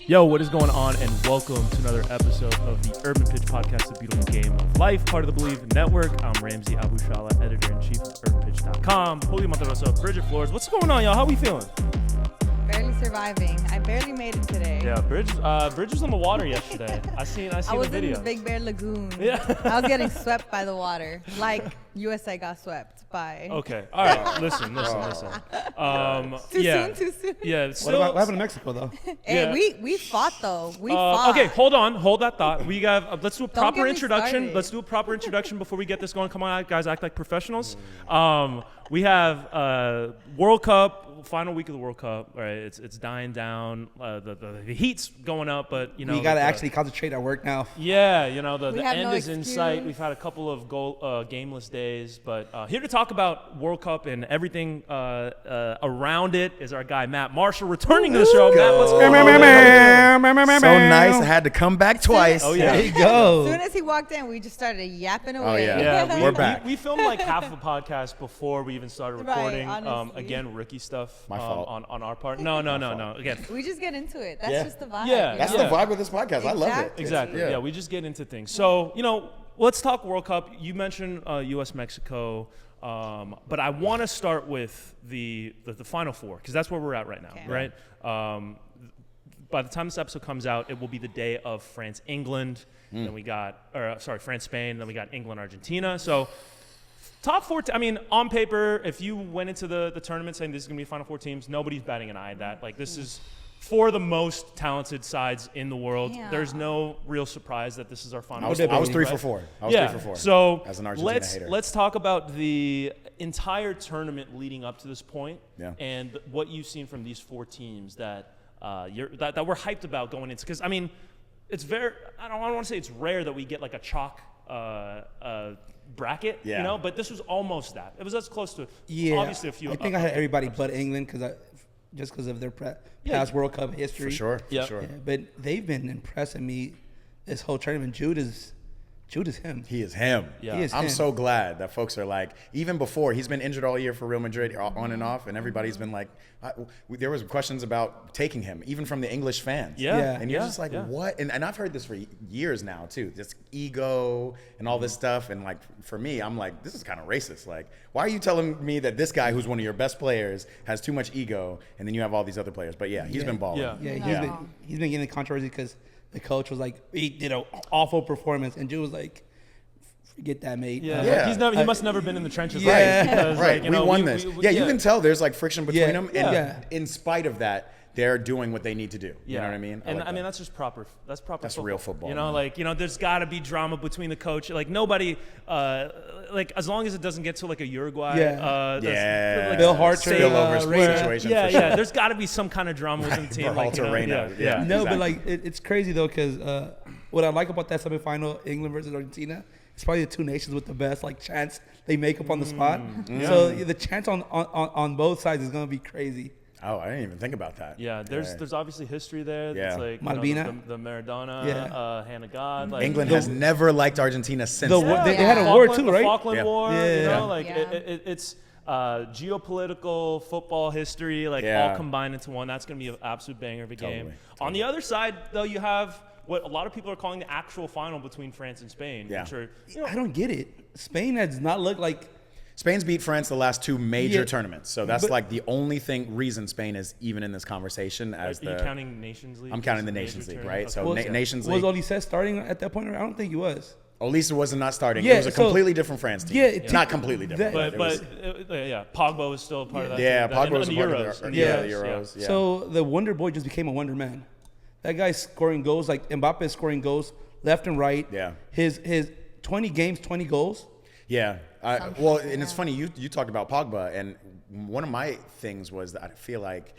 Yo, what is going on, and welcome to another episode of the Urban Pitch Podcast, The Beautiful Game of Life, part of the Believe Network. I'm Ramsey Abushala, editor-in-chief of UrbanPitch.com. Julio Monteroso, Bridget Flores. What's going on, y'all? How we feeling? Barely surviving. I barely made it today. Yeah, Bridge was on the water yesterday. I seen I the was video. in the Big Bear Lagoon. Yeah. I was getting swept by the water, like USA got swept by. Okay, all right. Listen. Too soon. Yeah. What happened in Mexico, though? Hey, Yeah. we fought though. We fought. Okay, hold that thought. We have let's do a proper get me introduction. started. Let's do a proper introduction before we get this going. Come on, guys, act like professionals. We have World Cup, final week of the World Cup. Right, it's dying down. The heat's going up, but you know We got to actually concentrate at work now. Yeah, you know the We have end no is in sight. excuse. We've had a couple of gameless days, but here to talk about World Cup and everything around it is our guy Matt Marshall returning to the show. Matt, what's going on? So nice. I had to come back twice. Oh yeah. There you As go. soon as he walked in, we just started yapping away. yeah. Yeah, We're back. We filmed like half of the podcast before we even started Right, recording. honestly. Again, rookie stuff. My fault. on our part. No. Again, We just get into it. That's Yeah. just the vibe. Yeah. you That's know? the vibe of this podcast. I love it. exactly. Yeah. We just get into things. So let's talk World Cup. You mentioned U.S. Mexico, but I want to start with the Final Four because that's where we're at right now, Okay. right? By the time this episode comes out, it will be the day of France England. Then we got France Spain. Then we got England Argentina. So. Top four, on paper, if you went into the tournament saying this is going to be Final Four teams, nobody's batting an eye at that. Like, this is four of the most talented sides in the world. Yeah. There's no real surprise that this is our Final I was, Four. I was team, 3 right? for 4. Yeah. 3 for 4. So as an Argentina hater. let's talk about the entire tournament leading up to this point and what you've seen from these four teams that that we're hyped about going into. Because, it's very – I don't want to say it's rare that we get like a chalk bracket, but this was almost that. It was as close to obviously a few. I think I had everybody but England because of their past World Cup history. For sure. Yeah. For sure. Yeah, but they've been impressing me this whole tournament. Jude is him. He is him. Yeah. He is I'm him. so glad that folks are like, even before, he's been injured all year for Real Madrid, on and off, and everybody's been like, there was questions about taking him, even from the English fans. Yeah. And you're just like, what? And I've heard this for years now, too. This ego and all this stuff. And, like, for me, I'm like, this is kind of racist. Like, why are you telling me that this guy who's one of your best players has too much ego, and then you have all these other players? But, he's been balling. Yeah. He's been getting controversy because the coach was like, he did an awful performance, and Jude was like, forget that, mate. He must never been in the trenches. Yeah. Because, Right, like, we won this. You can tell there's like friction between them, and Yeah. in spite of that, they're doing what they need to do. You know what I mean? And like that. that's just proper. That's proper. That's football. real football, You know, man. there's got to be drama between the coach. Like nobody, as long as it doesn't get to like a Uruguay. Like, Bill Harter, spillover Reina. situation. Yeah, for sure. yeah. There's got to be some kind of drama within the team. Berhalter, Reina. Yeah. No, Exactly. but like it's crazy though because what I like about that semifinal, England versus Argentina, it's probably the two nations with the best like chance they make up on the spot. So the chance on both sides is gonna be crazy. Oh, I didn't even think about that. Yeah, there's obviously history there. Yeah. It's like Malvina. the Maradona, Yeah. hand of God. Like, England has never liked Argentina since. The then. they had a war too, The right? Falkland Yeah. War. Yeah. You know, Yeah. it's geopolitical, football history, all combined into one. That's going to be an absolute banger of a game. On the other side, though, you have what a lot of people are calling the actual final between France and Spain. Yeah. Which are, I don't get it. Spain has not looked like. Spain's beat France the last two major Yeah. tournaments, so that's But- like the only reason Spain is even in this conversation. As are you counting Nations League? I'm counting the Major Nations League, tournament? right? So Okay. Nations Was League. Olise starting at that point? I don't think he was. Olise was not starting. Yeah, It was a so- completely different France team. Yeah, not completely different. that- it was- Pogba was still a part of that. Yeah, team. Pogba was in a the part of Euros. the in Yeah. Euros. Yeah. So the Wonder Boy just became a Wonder Man. That guy's scoring goals like Mbappe is scoring goals left and right. Yeah. His 20 games, 20 goals. Yeah. Well, and it's funny, you talked about Pogba, and one of my things was that I feel like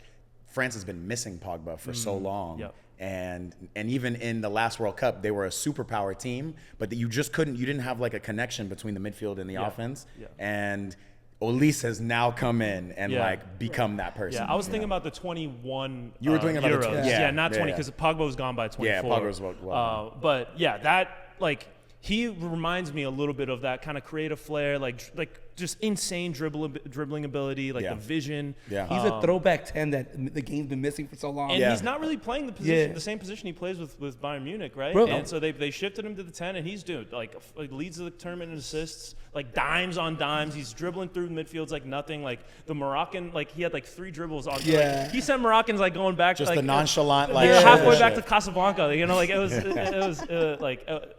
France has been missing Pogba for so long. Yep. And even in the last World Cup, they were a superpower team, but that you didn't have like a connection between the midfield and the offense. Yeah. And Olise has now come in and like become that person. Yeah, I was thinking about the 21 You were thinking about the Euros. 20, yeah. Not 20 Yeah. because Pogba was gone by 24. Yeah, Pogba was well. But yeah, that like he reminds me a little bit of that kind of creative flair, like just insane dribbling ability, like the vision. Yeah. He's a throwback 10 that the game's been missing for so long. And he's not really playing the position, the same position he plays with Bayern Munich, right? Bro. And so they shifted him to the 10, and he's doing like leads the tournament in assists, like dimes on dimes. He's dribbling through midfields like nothing. Like the Moroccan, like he had like 3 dribbles on. Yeah. Like, he sent Moroccans like going back, Just like, the nonchalant, like halfway shit. back to Casablanca. You know, like it was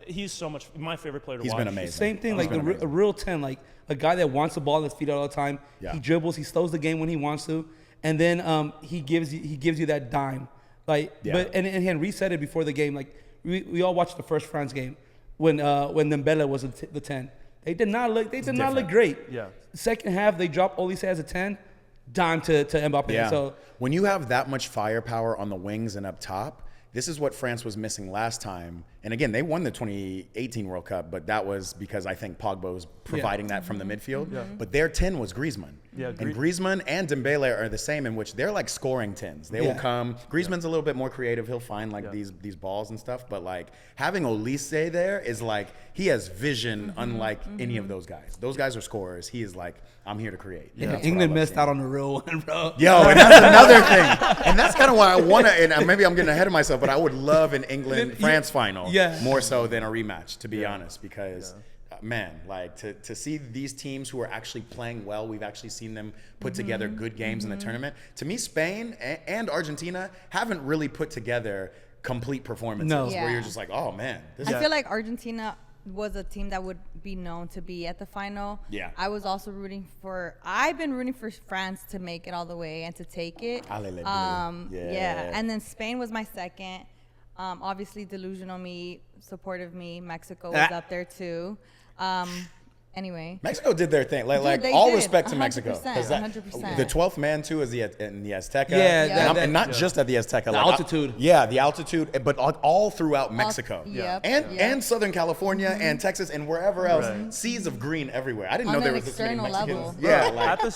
he's so much my favorite player to watch. He's been amazing. Same thing, like a real 10, like a guy that wants the ball at his feet all the time. Yeah. He dribbles, he slows the game when he wants to, and then he gives you that dime. Like, but and Henry said it before the game. Like we all watched the first France game when Dembele was the 10. They did not look great. Yeah. Second half they dropped Olise as a 10, dime to Mbappe. Yeah. So when you have that much firepower on the wings and up top, this is what France was missing last time. And again, they won the 2018 World Cup, but that was because I think Pogba was providing that from the midfield. Yeah. But their 10 was Griezmann. Yeah, and Griezmann and Dembele are the same, in which they're like scoring 10s. They will come. Griezmann's a little bit more creative. He'll find like these balls and stuff. But like having Olise there is like, he has vision unlike any of those guys. Those guys are scorers. He is like, I'm here to create. yeah, England missed out on the real one, bro. Yo, and that's another thing. And that's kind of why I want to, and maybe I'm getting ahead of myself, but I would love an England-France final more so than a rematch, to be honest, because, man, like to see these teams who are actually playing well, we've actually seen them put together good games in the tournament. To me, Spain and Argentina haven't really put together complete performances where you're just like, oh, man. I feel like Argentina was a team that would be known to be at the final. Yeah. I've been rooting for France to make it all the way and to take it. And then Spain was my second. Obviously delusional me, supportive me. Mexico was up there too. Anyway, Mexico did their thing. Like they all did. respect to 100%, Mexico. 100%. The 12th man too is in the Azteca. Yeah, and not just at the Azteca. The altitude. The altitude, but all throughout Mexico. And Southern California and Texas and wherever else. Seas of green everywhere. I didn't know there was this many Mexicans. Yeah, like, at the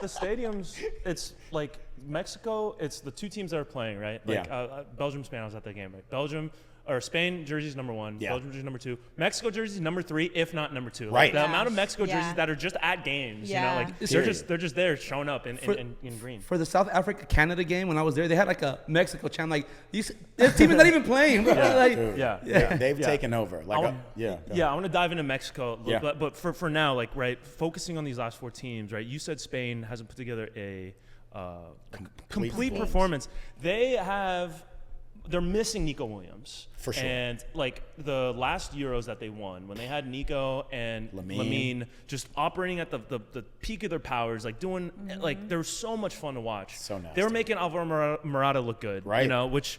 stadiums, it's like Mexico. It's the 2 teams that are playing, right? Like Belgium, Spain. I was at that game, right? Belgium. Or Spain jersey's number 1, Belgium jersey number 2, Mexico jersey's number 3, if not number 2. Like right. The amount of Mexico jerseys that are just at games, you know, like they're just there showing up in green. For the South Africa Canada game, when I was there, they had like a Mexico chant. Like this team is not even playing. Bro. They've taken over. Like I want to dive into Mexico, but for now, like focusing on these last 4 teams, right? You said Spain hasn't put together a complete performance. They're missing Nico Williams. For sure. And like the last Euros that they won, when they had Nico and Lamine just operating at the peak of their powers, like doing like they were so much fun to watch. So nasty. They were making Alvaro Morata look good. Right. You know, which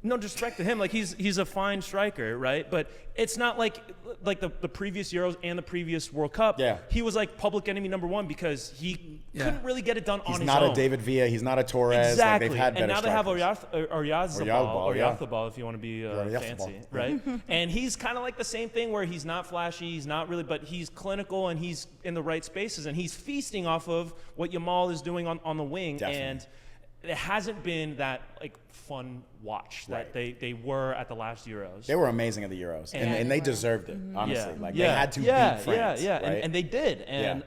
no disrespect to him, like he's a fine striker, right? But it's not like the previous Euros and the previous World Cup. Yeah. He was like public enemy number 1 because he couldn't really get it done on his own. He's not a David Villa. He's not a Torres. Exactly. Like they've had better and now strikers. they have Oyarzabal, if you want to be fancy, right? And he's kind of like the same thing where he's not flashy, he's not really, but he's clinical and he's in the right spaces and he's feasting off of what Yamal is doing on the wing. Definitely. And it hasn't been that like fun watch that they were at the last Euros. They were amazing at the Euros, and they deserved it. Honestly, like they had to beat France. Right? And they did. And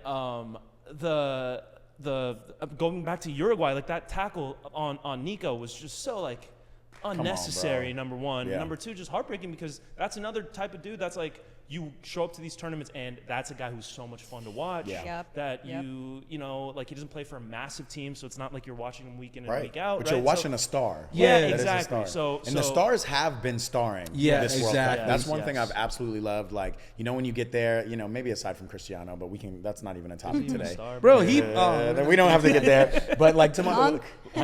the going back to Uruguay, like that tackle on Nico was just so like unnecessary. Number 1, number 2, just heartbreaking because that's another type of dude that's like. You show up to these tournaments and that's a guy who's so much fun to watch. You know, like he doesn't play for a massive team, so it's not like you're watching him week in and week out. But you're watching a star. Yeah, that exactly. Is a star. And the stars have been starring. This World Cup. That's one thing I've absolutely loved. Like, you know, when you get there, you know, maybe aside from Cristiano, but that's not even a topic today. Bro, we don't have to get there. But like tomorrow,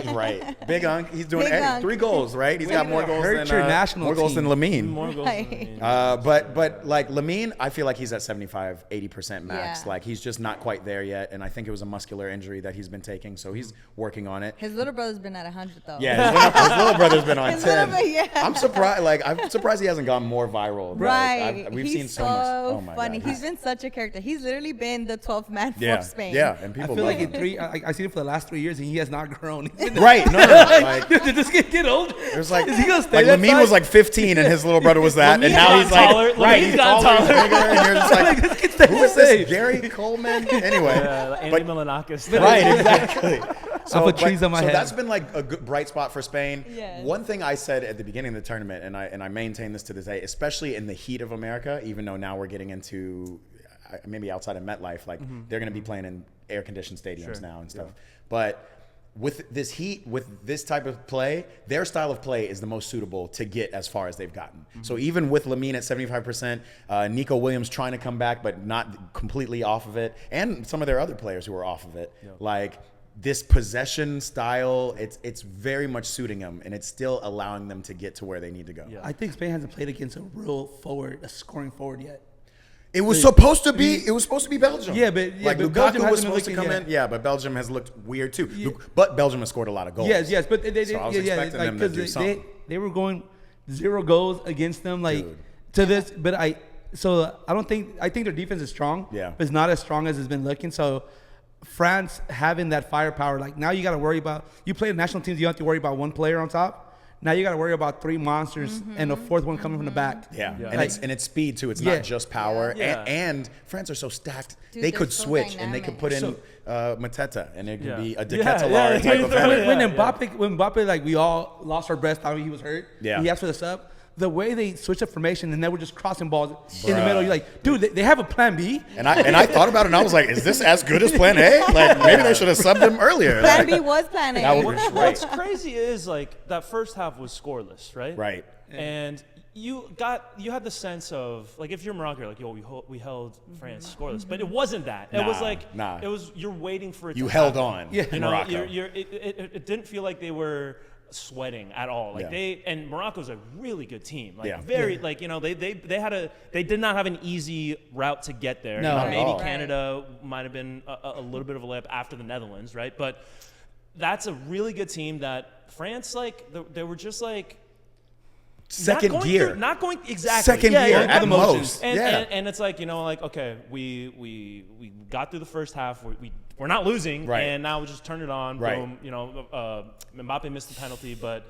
right? Big Unk, he's doing 3 goals, right? He's got more goals than Lamine. More goals than Lamine. But like Lamine, I feel like he's at 75-80% max. Like he's just not quite there yet, and I think it was a muscular injury that he's been taking, so he's working on it. His little brother's been at 100 though. Yeah, his little brother's been on 10. I'm surprised. Like I'm surprised he hasn't gone more viral. Right. We've he's seen so much. Oh my funny. God. He's been such a character. He's literally been the 12th man for Spain. Yeah, and people I feel love like him. in 3, I seen it for the last 3 years, and he has not grown. Right? No. Like, Did this kid get old? it was like, is he gonna stay that Lamine size? was like 15, and his little brother was that, and now he's taller. like, right? He's gotten taller, he's bigger, and you're just like, this kid's who is this? Gary Coleman? Anyway. Andy Milanakis. Right, exactly. I put trees on my head. That's been like a good bright spot for Spain. Yes. One thing I said at the beginning of the tournament, and I maintain this to this day, especially in the heat of America, even though now we're getting into maybe outside of MetLife, like they're going to be playing in air-conditioned stadiums now and stuff. Yeah. But with this heat, with this type of play, their style of play is the most suitable to get as far as they've gotten. So even with Lamine at 75%, Nico Williams trying to come back but not completely off of it, and some of their other players who are off of it, like this possession style, it's very much suiting them, and it's still allowing them to get to where they need to go. I think Spain hasn't played against a real forward, a scoring forward yet. It was supposed to be. It was supposed to be Belgium. Yeah, but Lukaku Belgium was supposed to come in. Yeah, but Belgium has looked weird too. Yeah. But Belgium has scored a lot of goals. Yes, but so I was expecting them to do something. They were going 0 goals against them, to this. But I think their defense is strong. Yeah, but it's not as strong as it's been looking. So France having that firepower, like now you got to worry about. You play the national teams, you don't have to worry about one player on top. Now you got to worry about 3 monsters and a 4th one coming from the back. Yeah. And it's speed too. It's not just power. Yeah. And France are so stacked. Dude, they could so switch dynamic. and they could put in Mateta, and it could be a De Ketelaere type of When Mbappe, like we all lost our breath how he was hurt. Yeah. He asked for the sub. The way they switched up formation and they were just crossing balls in the middle, you're like, dude, they have a plan B. And I thought about it and I was like, is this as good as plan A? Like maybe they should have subbed him earlier. Plan B was plan A. What's crazy is like that first half was scoreless, right? Right. And you had the sense of like if you're Morocco, you're like, yo, we held France scoreless, but it wasn't that. It was like it was you're waiting for it. You to held happen. on. Yeah. You know, Morocco. It didn't feel like they were sweating at all. Like and Morocco's a really good team. Like like they did not have an easy route to get there. No, maybe Canada might have been a little bit of a layup after the Netherlands, right? But that's a really good team that France they were just like second gear. Not going exactly. Second gear at the most. And it's like, okay, we got through the first half. We're not losing, and now we just turn it on. Boom. Mbappe missed the penalty, but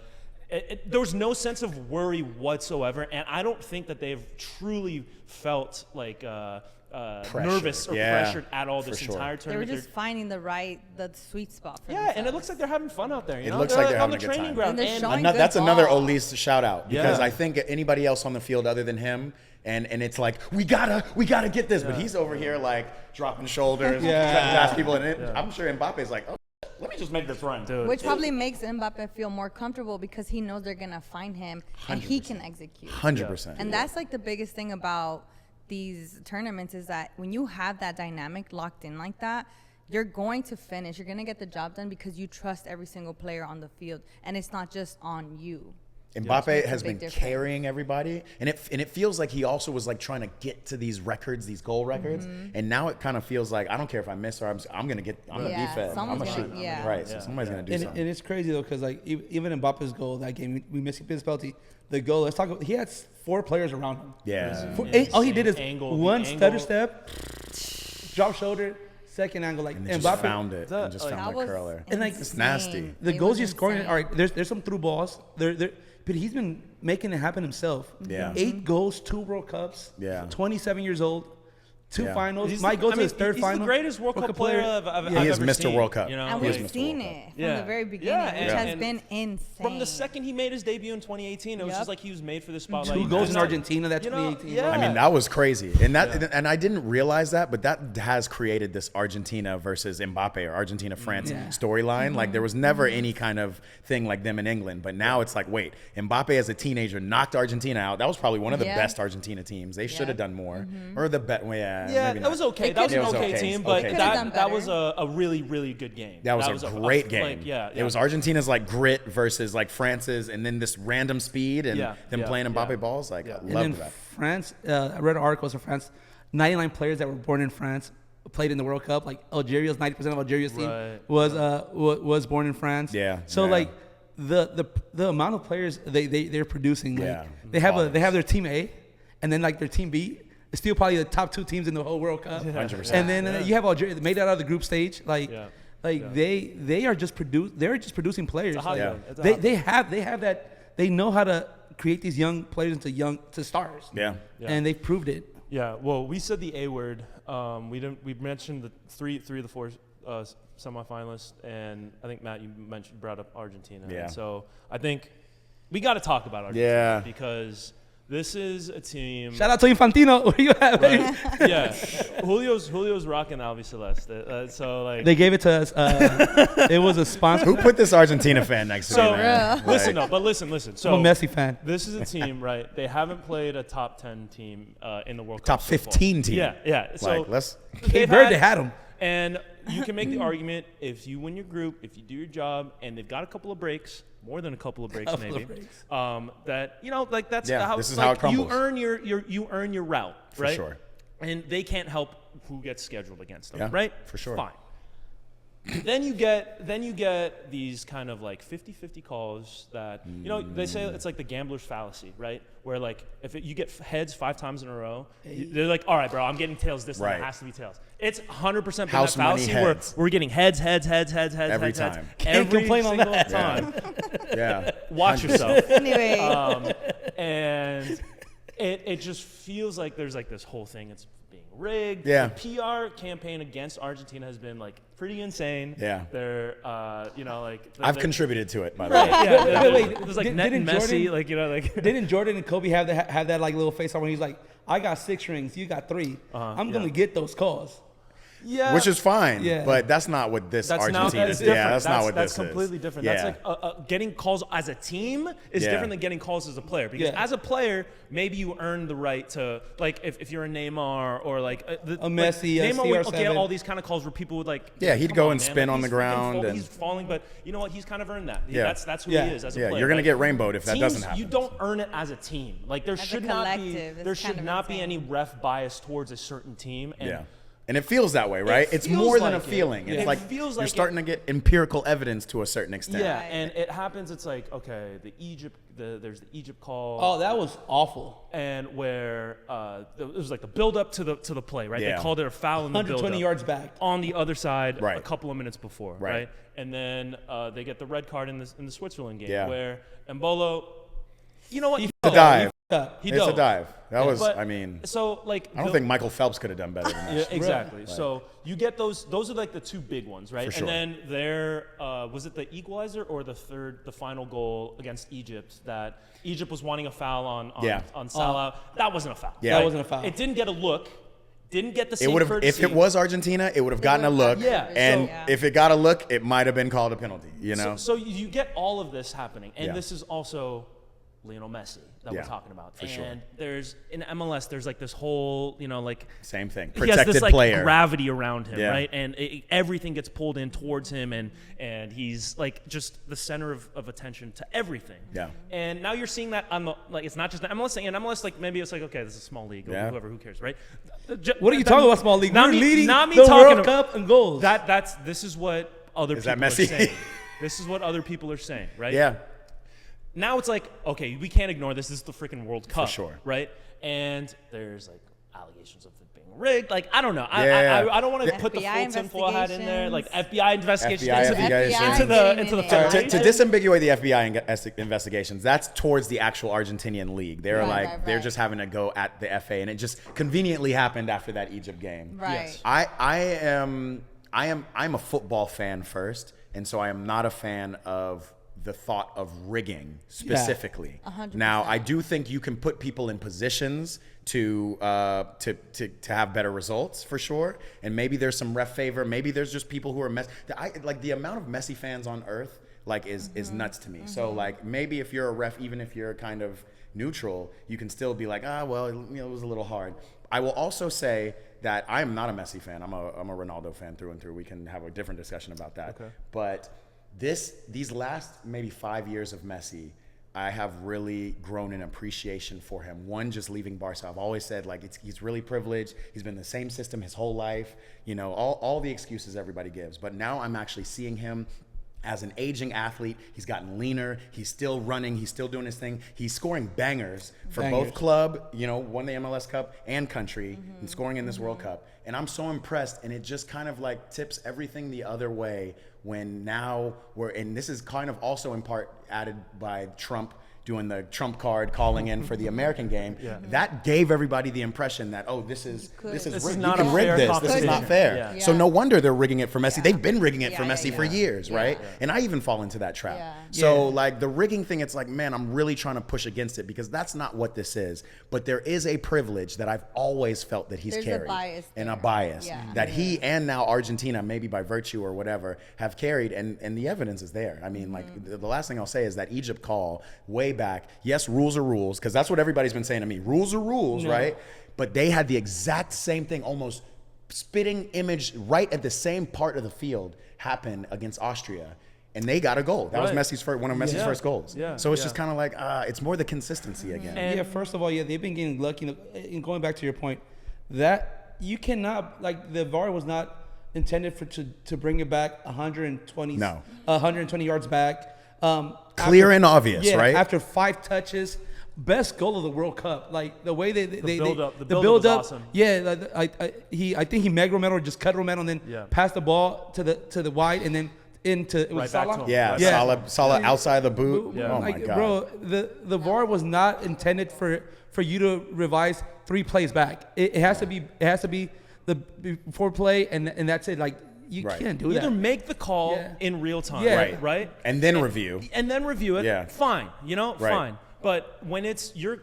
there was no sense of worry whatsoever. And I don't think that they've truly felt like nervous or pressured at all this entire tournament. They were just finding the sweet spot for and it looks like they're having fun out there. It looks like they're having on the a good training time. ground. And that's another Olise shout out because I think anybody else on the field other than him, and it's like we gotta get this, but he's over here like dropping shoulders, cutting past people, and I'm sure Mbappe's like, oh, let me just make this run, dude. Which probably makes Mbappe feel more comfortable because he knows they're gonna find him and he can execute. 100%. And that's like the biggest thing about these tournaments is that when you have that dynamic locked in like that, you're going to finish. You're going to get the job done because you trust every single player on the field, and it's not just on you. Mbappe has been carrying everybody, and it feels like he also was like trying to get to these records, these goal records, and now it kind of feels like I don't care if I miss or I'm gonna be fed. I'm gonna shoot. Right, so somebody's gonna do something. And it's crazy though, because like even Mbappe's goal that game, we missed his penalty. The goal. Let's talk about. He had 4 players around him. Yeah. All he did is one stutter step, drop shoulder, second angle, like and Mbappe just found it and just found the curler. And like it's nasty. The goals he's scoring. All right, there's some through balls. But he's been making it happen himself. Yeah. 8 goals, 2 World Cups. Yeah. 27 years old. 2 finals. He's Might go to his 3rd he's final. He's the greatest World Cup player I've He is ever Mr. seen, World Cup. And we've seen it from the very beginning, which has been insane. From the second he made his debut in 2018, it was just like he was made for the spotlight. 2 goals in Argentina, that 2018. I mean, that was crazy. And and I didn't realize that, but that has created this Argentina versus Mbappe or Argentina-France storyline. Like, there was never any kind of thing like them in England. But now it's like, wait, Mbappe as a teenager knocked Argentina out. That was probably one of the best Argentina teams. They should have done more. Or the bet. Yeah, that was okay. That was an okay team, but that was a really, really good game. That was a great game. It was Argentina's like grit versus like France's, and then this random speed and them playing Mbappe balls. Like, I loved that. France, I read articles of France, 99 players that were born in France played in the World Cup. Like Algeria's 90% of Algeria's team was born in France. So like the amount of players they're producing, like they have their team A, and then like their team B. It's still probably the top 2 teams in the whole World Cup. 100%. And then you have Algeria made it out of the group stage. They are just producing players. They have that. They know how to create these young players into stars. Yeah. And they've proved it. Yeah, well, we said the A word. We didn't. We mentioned the three of the four semifinalists, and I think Matt, you brought up Argentina. Yeah. And so I think we got to talk about Argentina because this is a team. Shout out to Infantino. Where you at? Right? Yeah, Julio's rocking Albiceleste. So like They gave it to us. It was a sponsor. Who put this Argentina fan next to So me, man? listen, listen. So I'm a Messi fan. this is a team, right? They haven't played a top 10 team in the World Top Cup. so far. 15 team. Yeah. So Like, let's. Cape Verde had him. And you can make the argument if you win your group, if you do your job, and they've got a couple of breaks, more than a couple of breaks maybe. That like that's how this is like, how it crumbles. you earn your route, right? For sure. And they can't help who gets scheduled against them, Yeah, right? for sure. Fine. Then you get these kind of like 50-50 calls that they say it's like the gambler's fallacy, right? Where like if you get heads 5 times in a row, they're like, all right, bro, I'm getting tails this time. Right. It has to be tails. It's 100% been House that money fallacy heads. where we're getting heads Every time. Can't every complain on single that. time. Yeah. Watch yourself. Anyway, And it just feels like there's like this whole thing. It's being rigged. Yeah. The PR campaign against Argentina has been like pretty insane. Yeah. They're I've they're- contributed to it, by the way. Right, yeah. Wait, There's like didn't Net and Messi, Jordan- Didn't Jordan and Kobe have that like little face on where he's like, I got 6 rings, you got 3. I'm gonna get those calls. yeah. Which is fine, Yeah. but that's not what this Argentina is. different. Yeah, that's not what that's this is. completely different. Yeah. That's like getting calls as a team is Yeah. different than getting calls as a player. Because Yeah. as a player, maybe you earn the right to like if you're a Neymar or like A Messi, a Neymar would CR7. get all these kind of calls where people would like He'd come go on, and man. spin Like, on the he's freaking ground and- he's falling, but you know what? He's kind of earned that. Yeah. That's who Yeah. he is as a Yeah, player. you're gonna Like, get rainbowed if that teams, doesn't happen. You don't earn it as a team. Like there As a should not be collective, it's there kind should of not be insane. any ref bias towards a certain team. And Yeah. And it feels that way, right? It's feels more than like a it. feeling. It's It like feels you're like starting to get empirical evidence to a certain extent. Yeah, Right. and it happens. It's like okay, there's the Egypt call. Oh, that was awful. And where it was like the build up to the play, right? Yeah. They called it a foul in the build 120 up yards back. on the other side Right. a couple of minutes before, Right. right? And then they get the red card in the Switzerland game Yeah. where Embolo, you know what? It's a dive. He It's a dove. dive. That was, But- I mean, So like I don't think Michael Phelps could have done better than yeah, that. exactly. So you get those are like the 2 big ones, right? For sure. And then there was it the equalizer or the final goal against Egypt that Egypt was wanting a foul on Salah. That wasn't a foul. Yeah. That wasn't a foul. It didn't get a look. Didn't get the It same would have, courtesy. if it was Argentina, it would have gotten a look. Yeah, And so- if it got a look, it might have been called a penalty, you know? So you get all of this happening, and Yeah. this is also Lionel Messi that Yeah, we're talking about. for sure. And there's in MLS, there's like this whole, like Same thing. he has Protected this like player. gravity around him, Yeah. right? And everything gets pulled in towards him, and he's like just the center of attention to everything. Yeah. And now you're seeing that on the like it's not just the MLS thing. And MLS like maybe it's like okay, this is a small league or Yeah. whoever, who cares, right? What are you talking about, small league? Not We're me, leading not me the talking World about, Cup and goals. This is what other Is people that are Messi? saying. This is what other people are saying, right? Yeah. Now it's like, okay, we can't ignore this. This is the freaking World Cup, sure. right? And there's like allegations of it being rigged. Like I don't know. Yeah. I don't want to put the FBI full tinfoil hat in there. Like FBI investigations FBI into the investigations. into the FBI To disambiguate the FBI investigations, that's towards the actual Argentinian league. They're Right, they're right. just having to go at the FA, and it just conveniently happened after that Egypt game. Right. Yes. I'm a football fan first, and so I am not a fan of the thought of rigging specifically. 100%. Now, I do think you can put people in positions to have better results for sure, and maybe there's some ref favor. Maybe there's just people who are like the amount of Messi fans on earth like is nuts to me. So like maybe if you're a ref, even if you're kind of neutral, you can still be like, well, it was a little hard. I will also say that I am not a Messi fan. I'm a Ronaldo fan through and through. We can have a different discussion about that. Okay. But these last maybe 5 years of Messi, I have really grown in appreciation for him. One, just leaving Barca. I've always said like he's really privileged. He's been in the same system his whole life. All the excuses everybody gives. But now I'm actually seeing him as an aging athlete. He's gotten leaner. He's still running. He's still doing his thing. He's scoring bangers for both club, won the MLS Cup and country, and scoring in this World Cup. And I'm so impressed. And it just kind of like tips everything the other way when now and this is kind of also in part added by Trump, doing the trump card, calling in for the American game. That gave everybody the impression that, oh, this is rigged. not you a can rig fair this. This is competition. not fair. Yeah. So no wonder they're rigging it for Messi. They've been rigging it for Yeah, Messi yeah, for yeah. years, right? Yeah. And I even fall into that trap. Yeah. So like the rigging thing, it's like, man, I'm really trying to push against it because that's not what this is. But there is a privilege that I've always felt that he's There's a carried. bias And a there. bias Yeah. that he and now Argentina, maybe by virtue or whatever, have carried, and the evidence is there. I mean, like the last thing I'll say is that Egypt call way back. Yes, rules are rules, because that's what everybody's been saying to me. Rules are rules, right? But they had the exact same thing, almost spitting image right at the same part of the field happen against Austria. And they got a goal. That was Messi's one of Messi's first goals. Yeah. So it's just kind of like, it's more the consistency again. Yeah, first of all, they've been getting lucky. And going back to your point, that you cannot, like, the VAR was not intended to bring it back 120 yards back. Clear and obvious, right? After 5 touches, best goal of the World Cup. Like the way the build-up build was awesome. Yeah, I think he made Romero, just cut Romero, and then passed the ball to the wide, and then into it was Right back Salah. to him. Yeah, Salah outside the boot. Yeah. Oh my Like, God. bro, the VAR was not intended for you to revise 3 plays back. It has to be the before play, and that's it. Like, you can't do that. Either make the call Yeah. in real time, Yeah. right? And then review. And then review it. Yeah. Fine, Right. fine. But when it's you're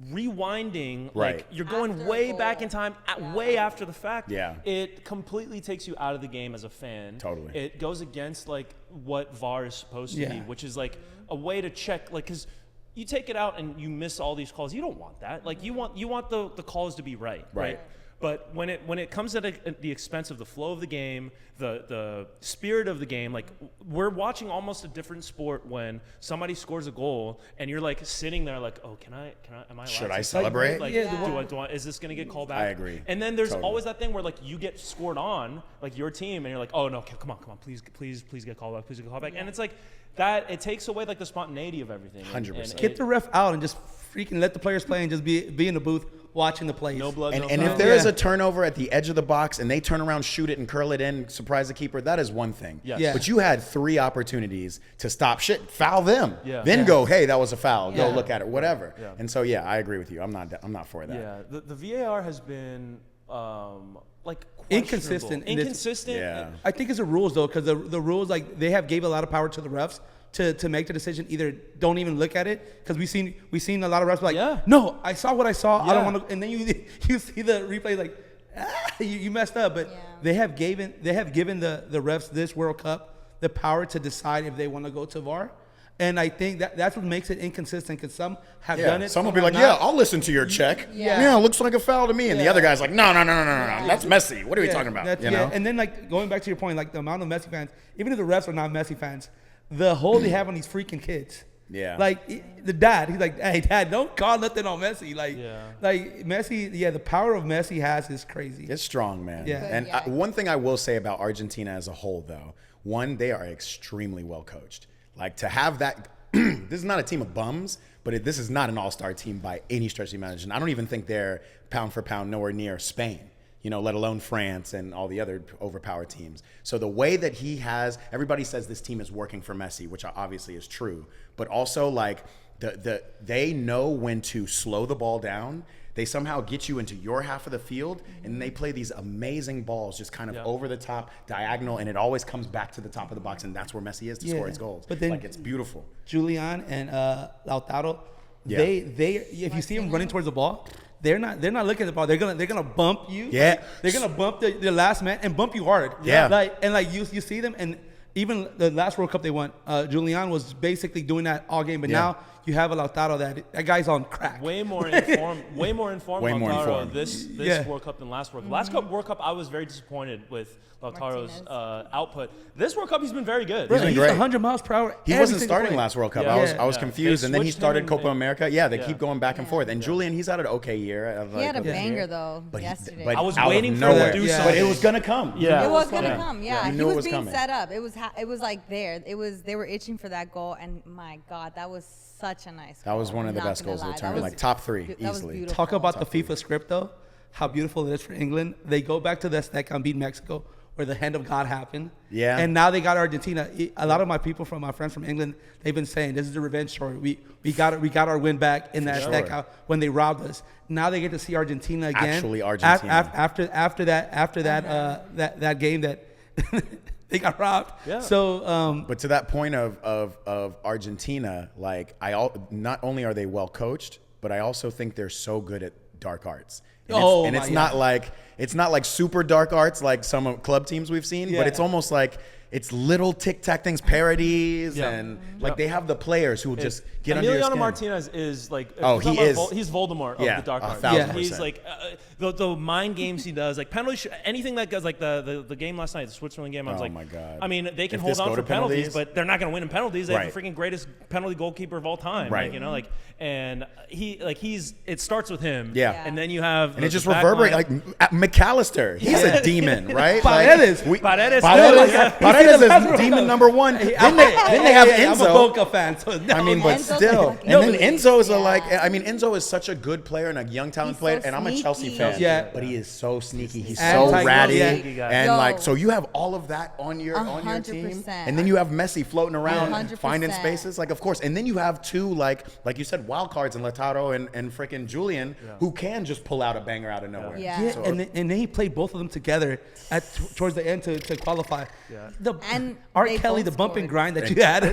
rewinding, Right. like you're going After a way goal. back in time, way after the fact. Yeah. It completely takes you out of the game as a fan. Totally. It goes against like what VAR is supposed to be, Yeah. which is like a way to check, like, because you take it out and you miss all these calls. You don't want that. Like you want the calls to be right. Right. But when it comes at the expense of the flow of the game, the spirit of the game, like we're watching almost a different sport when somebody scores a goal and you're like sitting there like, oh, am I allowed Should I to celebrate? Like, Yeah. do I, is this gonna get called back? I agree. And then there's Totally. always that thing where like you get scored on, like your team, and you're like, oh no, come on, please get called back, please get called back, and it's like that. It takes away like the spontaneity of everything. 100%. Get the ref out and just freaking let the players play and just be in the booth watching the plays. No blood, no And foul. if there is Yeah. a turnover at the edge of the box and they turn around, shoot it, and curl it in, surprise the keeper, that is one thing. Yes. Yeah. But you had 3 opportunities to stop shit, foul them, Yeah. then Yeah. go, hey, that was a foul. Go Yeah. look at it, whatever. Yeah. And so yeah, I agree with you. I'm not for that. Yeah, the VAR has been like Inconsistent in this- inconsistent. Yeah. I think it's the rules though, because the rules, like, they have gave a lot of power to the refs to make the decision. Either don't even look at it, because we seen a lot of refs like, Yeah. no, I saw what I saw. I Yeah. don't want to. And then you see the replay like, you messed up. But Yeah. they have given the refs this World Cup the power to decide if they want to go to VAR. And I think that's what makes it inconsistent, because some have done it. Some will be like, have yeah, not. I'll listen to your check. Yeah. Yeah, looks like a foul to me. And the Yeah. other guy's like, no, that's Messi. What are we talking about? That's- You know? And then, like, going back to your point, like the amount of Messi fans, even if the refs are not Messi fans, the hold they have on these freaking kids. Yeah. Like the dad, he's like, hey, dad, don't call nothing on Messi. Like, Yeah. like Messi, the power of Messi has is crazy. It's strong, man. Yeah. And Yeah. one thing I will say about Argentina as a whole, though, one, they are extremely well coached. Like, to have that, this is not a team of bums, but this is not an all-star team by any stretch of the imagination. I don't even think they're pound for pound nowhere near Spain, let alone France and all the other overpowered teams. So the way that he has, everybody says this team is working for Messi, which obviously is true, but also like they know when to slow the ball down. They somehow get you into your half of the field, and they play these amazing balls just kind of over the top, diagonal, and it always comes back to the top of the box, and that's where Messi is to score his goals. But then, like, it's beautiful. Julian and Lautaro, Yeah. they if you see them running towards the ball, they're not looking at the ball. They're gonna bump you. Yeah. They're gonna bump the last man and bump you hard. Yeah. Like you see them, and even the last World Cup they won, Julian was basically doing that all game. But now you have a Lautaro that guy's on crack. Way more informed. Way more Lautaro informed. this Yeah. World Cup than last World Cup. Last World Cup, I was very disappointed with Lautaro's Martinez. Output. This World Cup, he's been very good. Bro, been he's great. 100 miles per hour. He every wasn't single starting play. last World Cup. Yeah. I was Yeah. confused, They and then he switched him started and Copa they- America. Yeah, they Yeah. keep going back and forth. And Julian, he's had an okay year. He had a Yeah. banger though But yesterday. I was out of waiting for nowhere. him to do Yeah. something. But it was gonna come. Yeah. It was Yeah. gonna come, yeah. You He knew it was was being coming. set up. It was like there. They were itching for that goal, and my God, that was such a nice goal. That was one of the I'm not best gonna goals of the lie. That tournament, was- like top 3 that was easily. beautiful. Talk about the FIFA script though, how beautiful it is for England. They go back to the Azteca and beat Mexico, where the hand of God happened. Yeah. And now they got Argentina. A lot of my friends from England, they've been saying this is the revenge story. We got our win back in that sure. when they robbed us. Now they get to see Argentina again. Actually, Argentina. After that game that they got robbed. Yeah. So, but to that point of Argentina, like not only are they well coached, but I also think they're so good at dark arts. And it's not like super dark arts like some club teams we've seen, but it's almost like it's little tic-tac things, parodies, and like they have the players who will just get under your skin. Emiliano Martinez is like, he's Voldemort of the dark arts. 1,000%. He's like the mind games he does, like penalties, anything that goes, like the game last night, the Switzerland game. I was like, my God. I mean, they can If hold this on go for to penalties, penalties, but they're not going to win in penalties. They have the Right. freaking greatest penalty goalkeeper of all time. Right. Like, you know, like, and it starts with him. Yeah. And then you have And it just reverberates. Like McAllister, he's a demon, right? Paredes. Paredes is demon number one. Then they have I'm a Enzo. Boca fan. So I mean, but Enzo's still. like- And then Enzo is Enzo is such a good player and a young talent He's player, so and I'm a Chelsea sneaky. fan. Yeah. But he is so sneaky. He's And so Tycho, ratty. yeah. And Yo. like, so you have all of that on your team. 100%. And then you have Messi floating around, 100%. finding spaces. Like, of course. And then you have two, like you said, wild cards in Lautaro and freaking Julian, who can just pull out a banger out of nowhere. Yeah. Yeah, So- and then he played both of them together towards the end to qualify. Yeah. And Art they Kelly, both the bump and scored. grind that you had.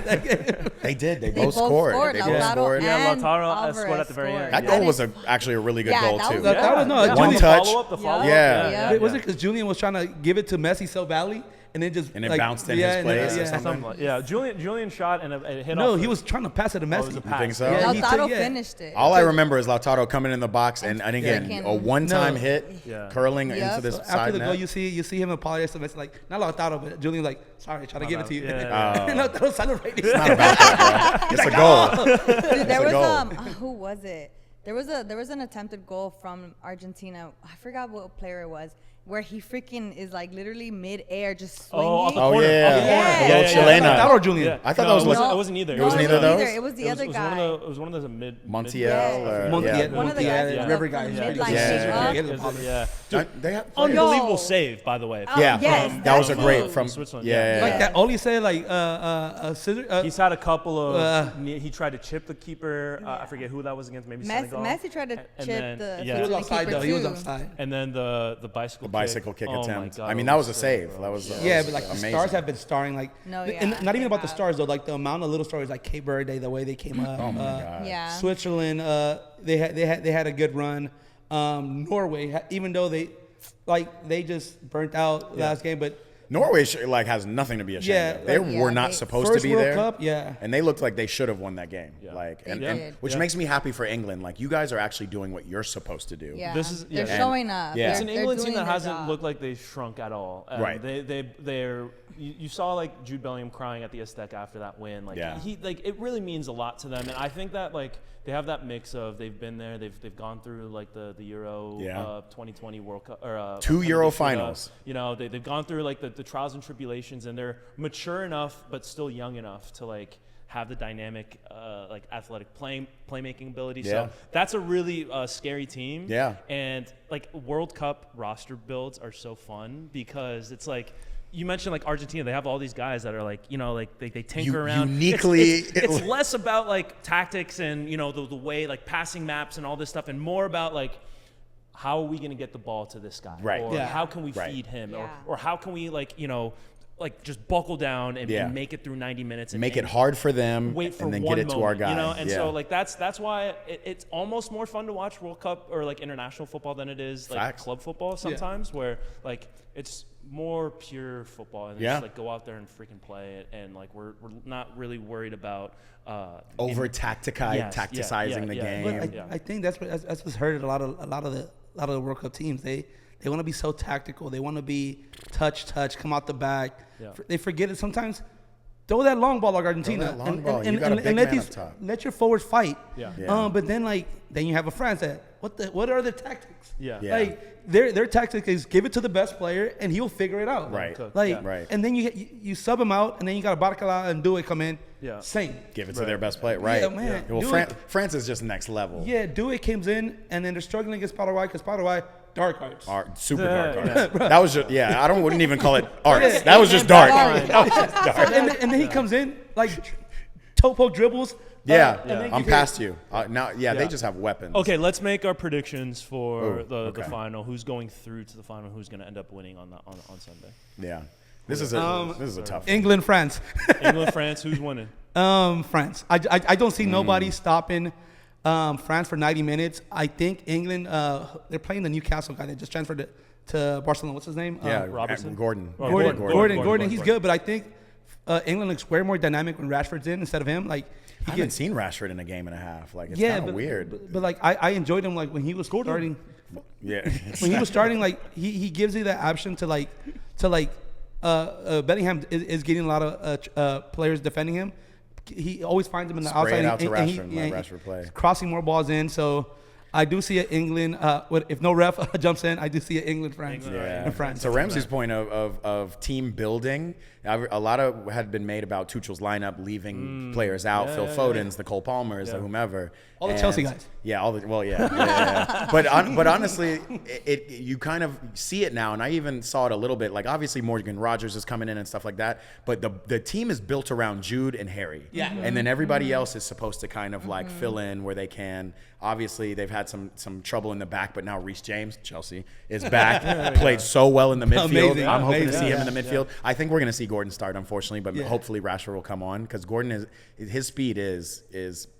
They did. They They both scored. They both Lautaro scored. Yeah, and Lautaro Alvarez scored at the very end. scored. That goal was actually a really good Yeah, goal, that too. was- That was no, One Julian, touch. The follow-up. Yeah. Was it because Julian was trying to give it to Messi so badly, and then just And it bounced in his and then- place or something? Something like, yeah, Julian shot and it hit No, off he the- was trying to pass it to it was Messi. a You pass. think so? Yeah, he Lautaro took- yeah. finished it. All I remember is Lautaro coming in the box and again freaking- a one-time No. hit Yeah. curling Yep. into this So After side the goal, net. you see him apologize to Messi, like not Lautaro, but Julian like, sorry, trying to give it to you. Yeah. And Lautaro celebrating. It's not about that, bro. It's a goal. Dude, there It's a was goal. who was it? There was an attempted goal from Argentina. I forgot what player it was, where he freaking is like literally mid-air just swinging. off the Oh corner. yeah, Yeah. The old Yeah. Chilena. Lautaro or Julian. Yeah. I thought No, that was it wasn't either. It wasn't either of those? It was the other guy. It was one of those mid Montiel Yeah. or Montiel, One of the guys yeah. from River the guys. midline Yeah. came Yeah. up. Yeah. They have Unbelievable save, by the way. Yeah, yes, that was a that great move. from Switzerland, Yeah, Like that. Oli said like scissor. He's had a couple of. He tried to chip the keeper. I forget who that was against. Maybe Senegal. Messi tried to And chip then- the yeah. He was the offside keeper though. He was too. offside. And then the bicycle kick Oh my attempt. God, I mean, it that was a so save. gross. That was Yeah, but like the amazing. stars have been starring like, No, and yeah, not even they about the have. stars though. Like the amount of little stories like Cape Verde, the way they came up. Oh my God. Yeah. Switzerland, they had a good run. Norway, even though they just burnt out last game, but Norway has nothing to be ashamed Yeah, of. They but- were not they- supposed to first be World there. Cup, yeah. And they looked like they should have won that game. Yeah. And did. which makes me happy for England. Like, you guys are actually doing what you're supposed to do. Yeah, This is- they're yeah. showing up. Yeah. It's an They're England team doing that their hasn't job. looked like they shrunk at all. Right. They're you saw like Jude Bellingham crying at the Azteca after that win. Like Yeah. it really means a lot to them. And I think that like they have that mix of they've been there, they've gone through like the Euro 2020 World Cup or 2 Euro before that. finals. You know, they've gone through like the trials and tribulations, and they're mature enough but still young enough to like have the dynamic like athletic playmaking ability. Yeah. So that's a really scary team. Yeah. And like World Cup roster builds are so fun because it's like you mentioned like Argentina, they have all these guys that are like, you know, like they tinker around. Uniquely- It's less about like tactics and, you know, the way like passing maps and all this stuff, and more about like how are we going to get the ball to this guy? Right. Or Yeah. how can we Right. feed him? Yeah. Or how can we like, you know, like just buckle down and make it through 90 minutes and Make it hard for them wait for and then one get it to moment, our guy. you know, and Yeah. so like that's why it's almost more fun to watch World Cup or like international football than it is like Facts. club football sometimes, where like it's more pure football and just like go out there and freaking play it, and like we're not really worried about tacticizing the game. But I think that's what's hurt a lot of the World Cup teams. They want to be so tactical. They want to be touch, come out the back. Yeah. They forget it sometimes. Throw that long ball like Argentina. Throw that long ball. You got a big let man up top. let your forwards fight. Yeah. Yeah. But then you have a France that what are their tactics? Yeah. Yeah. Like their tactic is give it to the best player and he'll figure it out. Right. Like Yeah. Right. and then you sub him out and then you got Barcala and Due come in. Yeah. Same. Give it to their best player. Right. Yeah, man. Well, Do it. France is just next level. Yeah, Dewey comes in, and then they're struggling against Paraguay because Paraguay dark arts. Super dark Yeah. arts. That was just wouldn't even call it arts. That was just dark. That was just dark. And then he comes in like toe poke dribbles. I'm past you. They just have weapons. Okay, let's make our predictions for Ooh, the final. Who's going through to the final? Who's going to end up winning on Sunday? Yeah, this is a tough one. England, France. England, France. Who's winning? France. I don't see nobody stopping France for 90 minutes. I think England. They're playing the Newcastle guy that just transferred to Barcelona. What's his name? Robertson. Gordon. Gordon. He's good, but I think England looks way more dynamic when Rashford's in instead of him. Like I haven't seen Rashford in a game and a half. Like it's kind of weird. But like I enjoyed him like when he was starting. Yeah. When he was starting, like he gives you that option to Bellingham is getting a lot of players defending him. He always finds them in the Spray outside. it out to Rashford and let Rashford play. Crossing more balls in. So I do see an England. If no ref jumps in, I do see an England, France, and France. So Ramsey's point of team building, a lot of had been made about Tuchel's lineup leaving players out, Phil Foden's, the Cole Palmers, the whomever. All the Chelsea guys. Yeah, But honestly, you kind of see it now, and I even saw it a little bit. Like obviously Morgan Rogers is coming in and stuff like that, but the team is built around Jude and Harry. Yeah. And then everybody else is supposed to kind of like fill in where they can. Obviously, they've had some trouble in the back, but now Reece James, Chelsea, is back. Played so well in the midfield. Amazing. I'm hoping to see him in the midfield. I think we're going to see Gordon start, unfortunately, but hopefully Rashford will come on because Gordon his speed is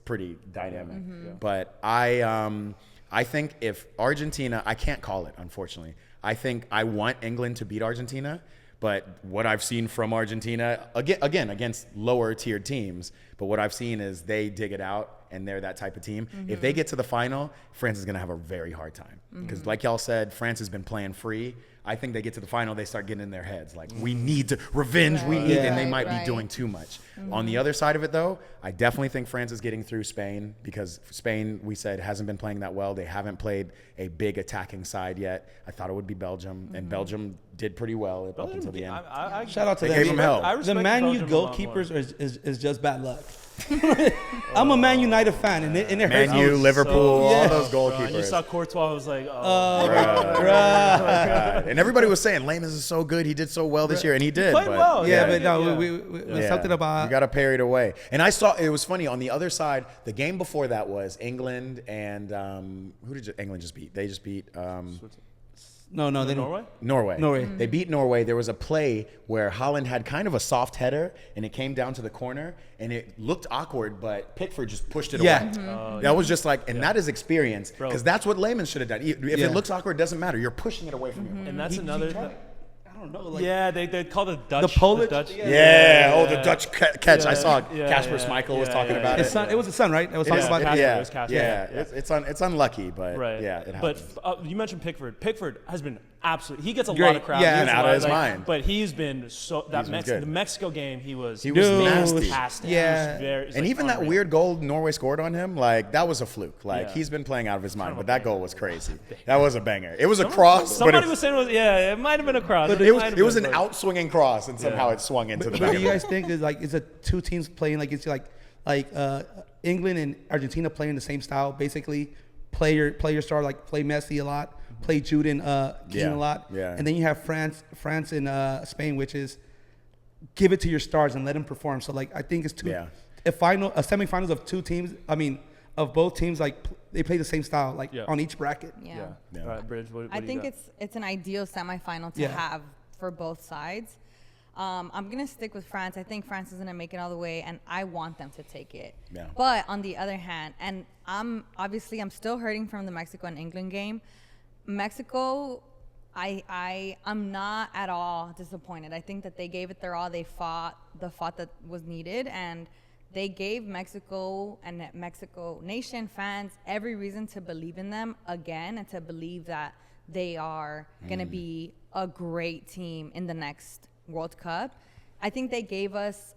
pretty dynamic. But I think if Argentina, I can't call it, unfortunately. I think I want England to beat Argentina. But what I've seen from Argentina, again against lower tiered teams, but what I've seen is they dig it out and they're that type of team. If they get to the final, France is going to have a very hard time. Because like y'all said, France has been playing free. I think they get to the final, they start getting in their heads. Like, we need to, revenge, we need, and they might be doing too much. On the other side of it, though, I definitely think France is getting through Spain because Spain, we said, hasn't been playing that well. They haven't played a big attacking side yet. I thought it would be Belgium, and Belgium did pretty well up until the end. Shout out to They gave them hell. The Man U goalkeepers is just bad luck. I'm a Man United fan, and it hurts. Man U, Liverpool, all those goalkeepers. You saw Courtois, I was like, oh. And everybody was saying, Lamens is so good. He did so well this year, and he did. Played well. But something about you got to parry it away. And I saw it was funny on the other side. The game before that was England and who did England just beat? They just beat. No, they Norway? Norway. They beat Norway. There was a play where Holland had kind of a soft header, and it came down to the corner, and it looked awkward, but Pickford just pushed it away. That was just like, and that is experience, because that's what Layman should have done. If it looks awkward, it doesn't matter. You're pushing it away from you. And that's another. I don't know. They call the Dutch. The Polish. Dutch, the Dutch catch. I saw Kasper Schmeichel was talking about it. It was the son, right? It was talking about It's unlucky, but it happens. But you mentioned Pickford. Pickford has been absolutely. He gets a lot of crowd. And out of his mind. But he's been so the Mexico game. He was nasty. Fantastic. And even that weird goal Norway scored on him, like that was a fluke. Like he's been playing out of his mind. But that goal was crazy. That was a banger. It was a cross. Somebody was saying it might have been a cross. But it was an out-swinging cross, and somehow it swung into the back. But do you guys think is it two teams playing like it's like England and Argentina playing the same style, basically play your star, like play Messi a lot, play Jude and Keane a lot, and then you have France and Spain, which is give it to your stars and let them perform. So like I think it's a semifinals of two teams. I mean, of both teams, like they play the same style, like on each bracket. All right, Bridge. What I think it's an ideal semifinal to have for both sides. I'm gonna stick with France. I think France is gonna make it all the way, and I want them to take it. But on the other hand, and I'm still hurting from the Mexico and England game. Mexico, I'm not at all disappointed. I think that they gave it their all. They fought the fight that was needed, and they gave Mexico and Mexico nation fans every reason to believe in them again and to believe that they are gonna be a great team in the next World Cup. I think they gave us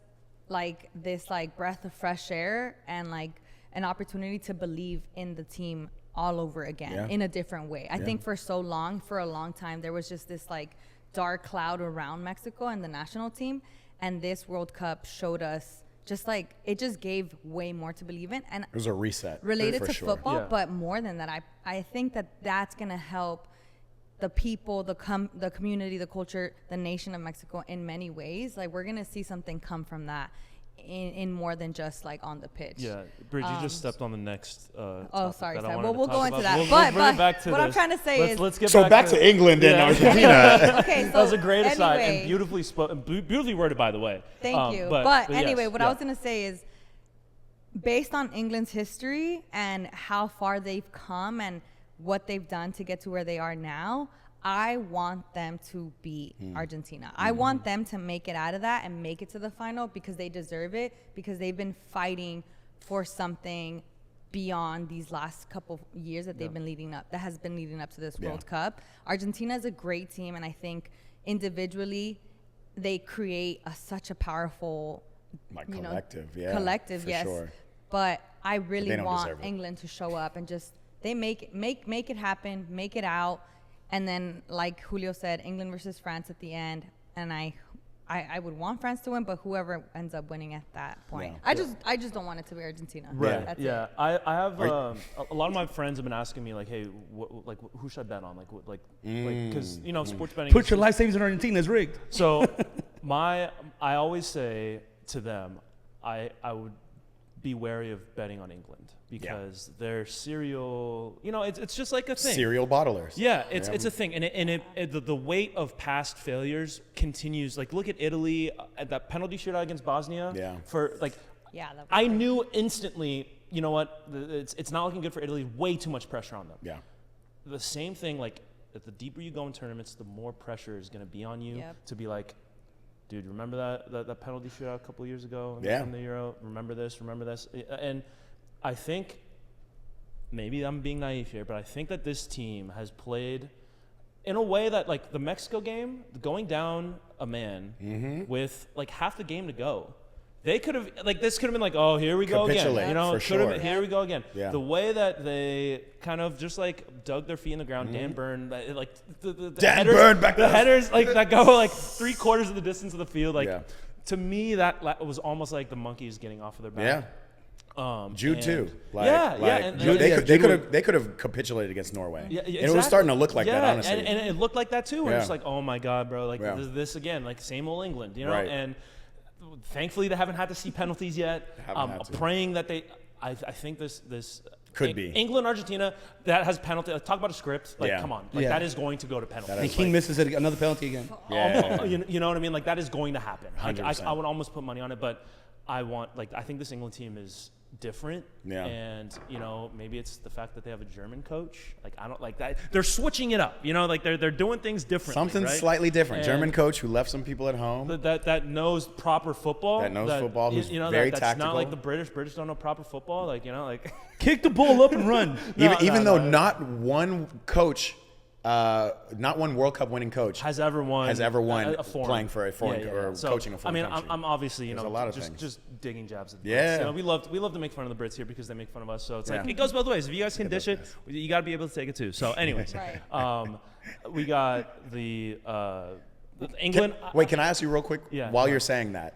like this like breath of fresh air and like an opportunity to believe in the team all over again in a different way. I think for a long time, there was just this like dark cloud around Mexico and the national team. And this World Cup showed us just like, it just gave way more to believe in. And it was a reset. Related to football, but more than that, I think that that's going to help the people, the community, the culture, the nation of Mexico in many ways. Like, we're gonna see something come from that in more than just like on the pitch. Yeah, Bridge, you just stepped on the next. Sorry. That I Well, wanted we'll to go talk into about. that. We'll bring it back to what this. I'm trying to say is, let's get So back to England and Argentina. okay, so that was a great aside anyway, and beautifully worded, by the way. Thank you. But anyway, what I was gonna say is, based on England's history and how far they've come and what they've done to get to where they are now, I want them to beat Argentina. I want them to make it out of that and make it to the final, because they deserve it, because they've been fighting for something beyond these last couple years that they've been leading up, that has been leading up to this World Cup. Argentina is a great team, and I think individually they create such a powerful collective, collective, yes. Sure. But I really want deserve it. England to show up and just make it happen, make it out. And then, like Julio said, England versus France at the end. And I would want France to win, but whoever ends up winning at that point. Yeah. I just don't want it to be Argentina. Right. That's Yeah. it. I have a lot of my friends have been asking me, like, hey, who should I bet on? Because sports betting. Put your life savings in Argentina. It's rigged. So I always say to them, I would be wary of betting on England, because they're serial. It's just like a thing. Serial bottlers. Yeah, it's a thing, and the weight of past failures continues. Like, look at Italy at that penalty shootout against Bosnia. Yeah. I knew instantly. You know what? It's not looking good for Italy. Way too much pressure on them. Yeah. The same thing. Like, the deeper you go in tournaments, the more pressure is going to be on you to be like, dude, remember that penalty shootout a couple of years ago in the Euro? Remember this? And I think, maybe I'm being naive here, but I think that this team has played in a way that, like, the Mexico game, going down a man with like half the game to go, they could have, like, this could have been like, oh, here we go again. For sure. Here we go again. Yeah. The way that they kind of just like dug their feet in the ground, Dan Burn, like the headers like that go like 3/4 of the distance of the field. Like, to me, that was almost like the monkeys getting off of their back. Jude too. They could have capitulated against Norway. Yeah, and it was starting to look like that, honestly. And it looked like that too. Yeah. And it's like, oh my God, bro, like this again, like same old England, Right. And thankfully they haven't had to see penalties yet. I'm praying that I think this could be England, Argentina, that has penalty. Talk about a script. Like, come on, like that is going to go to penalty. And King misses it, another penalty again. You know what I mean? Like, that is going to happen. Like, I would almost put money on it, but I think this England team is different. Yeah. And, maybe it's the fact that they have a German coach. Like, I don't like that. They're switching it up. Like they're doing things differently. Something right? slightly different. And German coach who left some people at home. That knows proper football. That knows football. Who's very that's tactical. Not like the British. British don't know proper football. Like, Kick the ball up and run. Even though not one coach, not one World Cup winning coach has ever won a playing for a foreign or coaching a foreign country. I'm obviously a lot of things. just digging jabs at the Brits. Yeah, we love to make fun of the Brits here because they make fun of us. So it's like it goes both ways. If you guys can dish it, you got to be able to take it too. So, anyways, we got the England. Can I ask you real quick while you're saying that?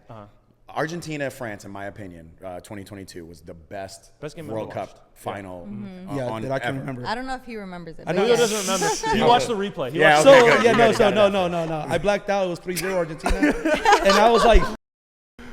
Argentina, France, in my opinion, 2022 was the best game World Cup final. That I can remember. I don't know if he remembers it. I know Julio doesn't remember. He watched the replay. No. I blacked out. It was 3-0 Argentina, and I was like,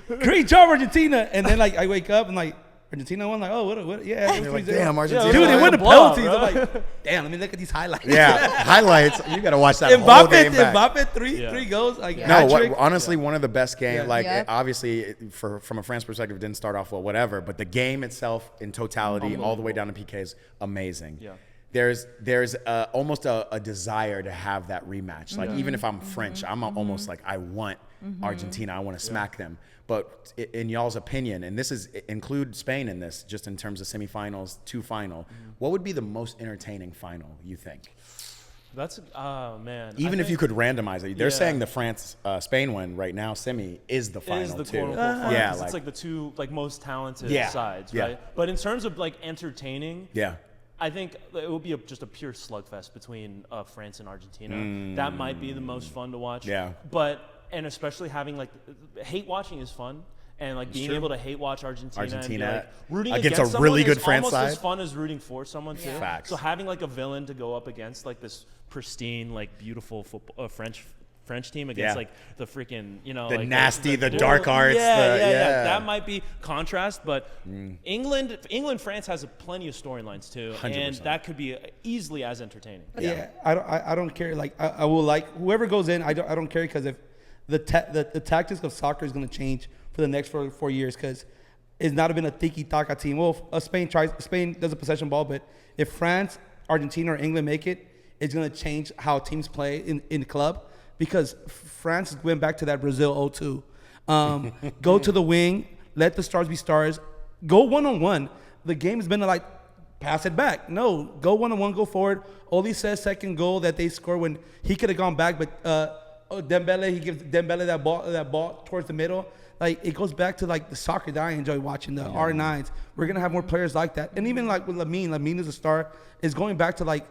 "Great job, Argentina!" And then like I wake up and like Argentina won. Like, oh, what? Yeah, it was 3-0. Damn, Argentina. Dude, they win the blowout, penalties. bro. I'm like, damn. Let me look at these highlights. Yeah, highlights. You got to watch that whole game back. Mbappe three goals. Like, honestly, one of the best games. Obviously, from a France perspective, it didn't start off well, whatever. But the game itself, in totality, all the way down to PKs, amazing. Yeah. There's almost a desire to have that rematch. Like, even if I'm French, I'm almost like, I want Argentina. I want to smack them. But in y'all's opinion, and this include Spain in this, just in terms of semifinals to final, what would be the most entertaining final, you think? That's man. Even if you could randomize it, they're saying the France-Spain one right now, semi, is the final is the too. quote-unquote final, yeah, it's like the two most talented sides, yeah. right? But in terms of like entertaining, yeah. I think it would be just a pure slugfest between France and Argentina. That might be the most fun to watch. Yeah. And especially having hate watching is fun. And like being able to hate watch Argentina and be, like, rooting against a someone really good is France almost side. as fun as rooting for someone too. Facts. So having like a villain to go up against like this pristine, like beautiful football, French team against like the freaking, you know, the like nasty, the dark arts. Yeah. That might be contrast, but England, France has plenty of storylines too, 100%. and that could be easily as entertaining. Yeah, I don't care. Like I will like whoever goes in. I don't care because if the tactics of soccer is going to change for the next 4 years because it's not been a tiki-taka team. Well, Spain does a possession ball, but if France, Argentina, or England make it, it's going to change how teams play in the club because France went back to that Brazil 0-2. Go to the wing, let the stars be stars, go one-on-one. The game's been like pass it back. No, go one-on-one, go forward. Oli says second goal that they scored when he could have gone back, but Dembele, he gives Dembele that ball towards the middle. Like it goes back to like the soccer that I enjoy watching, the R9s. We're gonna have more players like that, and even like with Lamine is a star. Is going back to like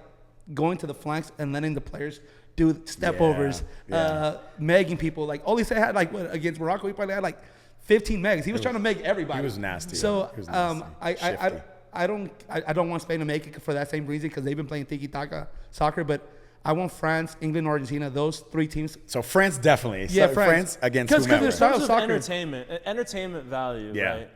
going to the flanks and letting the players do step overs, megging people. Like Oli said had like what, against Morocco, he probably had like 15 megs. He was trying to meg everybody. He was nasty. So he was nasty. I don't want Spain to make it for that same reason because they've been playing tiki-taka soccer, but I want France, England, Argentina, those 3 teams. So France definitely. Yeah, so France against Cause whomever. their style In of terms soccer. of entertainment value, Yeah. right?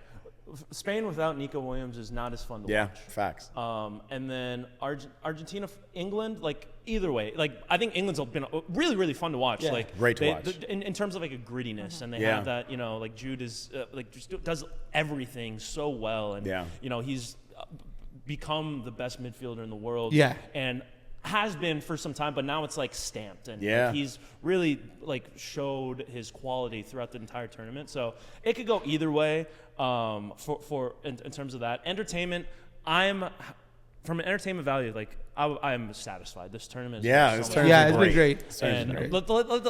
Spain without Nico Williams is not as fun to watch. Facts. And then Argentina, England, like either way, like I think England's been really, really fun to watch. Yeah. Like Great to watch. in terms of like a grittiness, and they have that, you know, like Jude is like just does everything so well, and you know he's become the best midfielder in the world. Yeah. And has been for some time, but now it's like stamped, and he's really like showed his quality throughout the entire tournament. So it could go either way. In terms of that entertainment, from an entertainment value, like I'm satisfied. This tournament, It's been great. And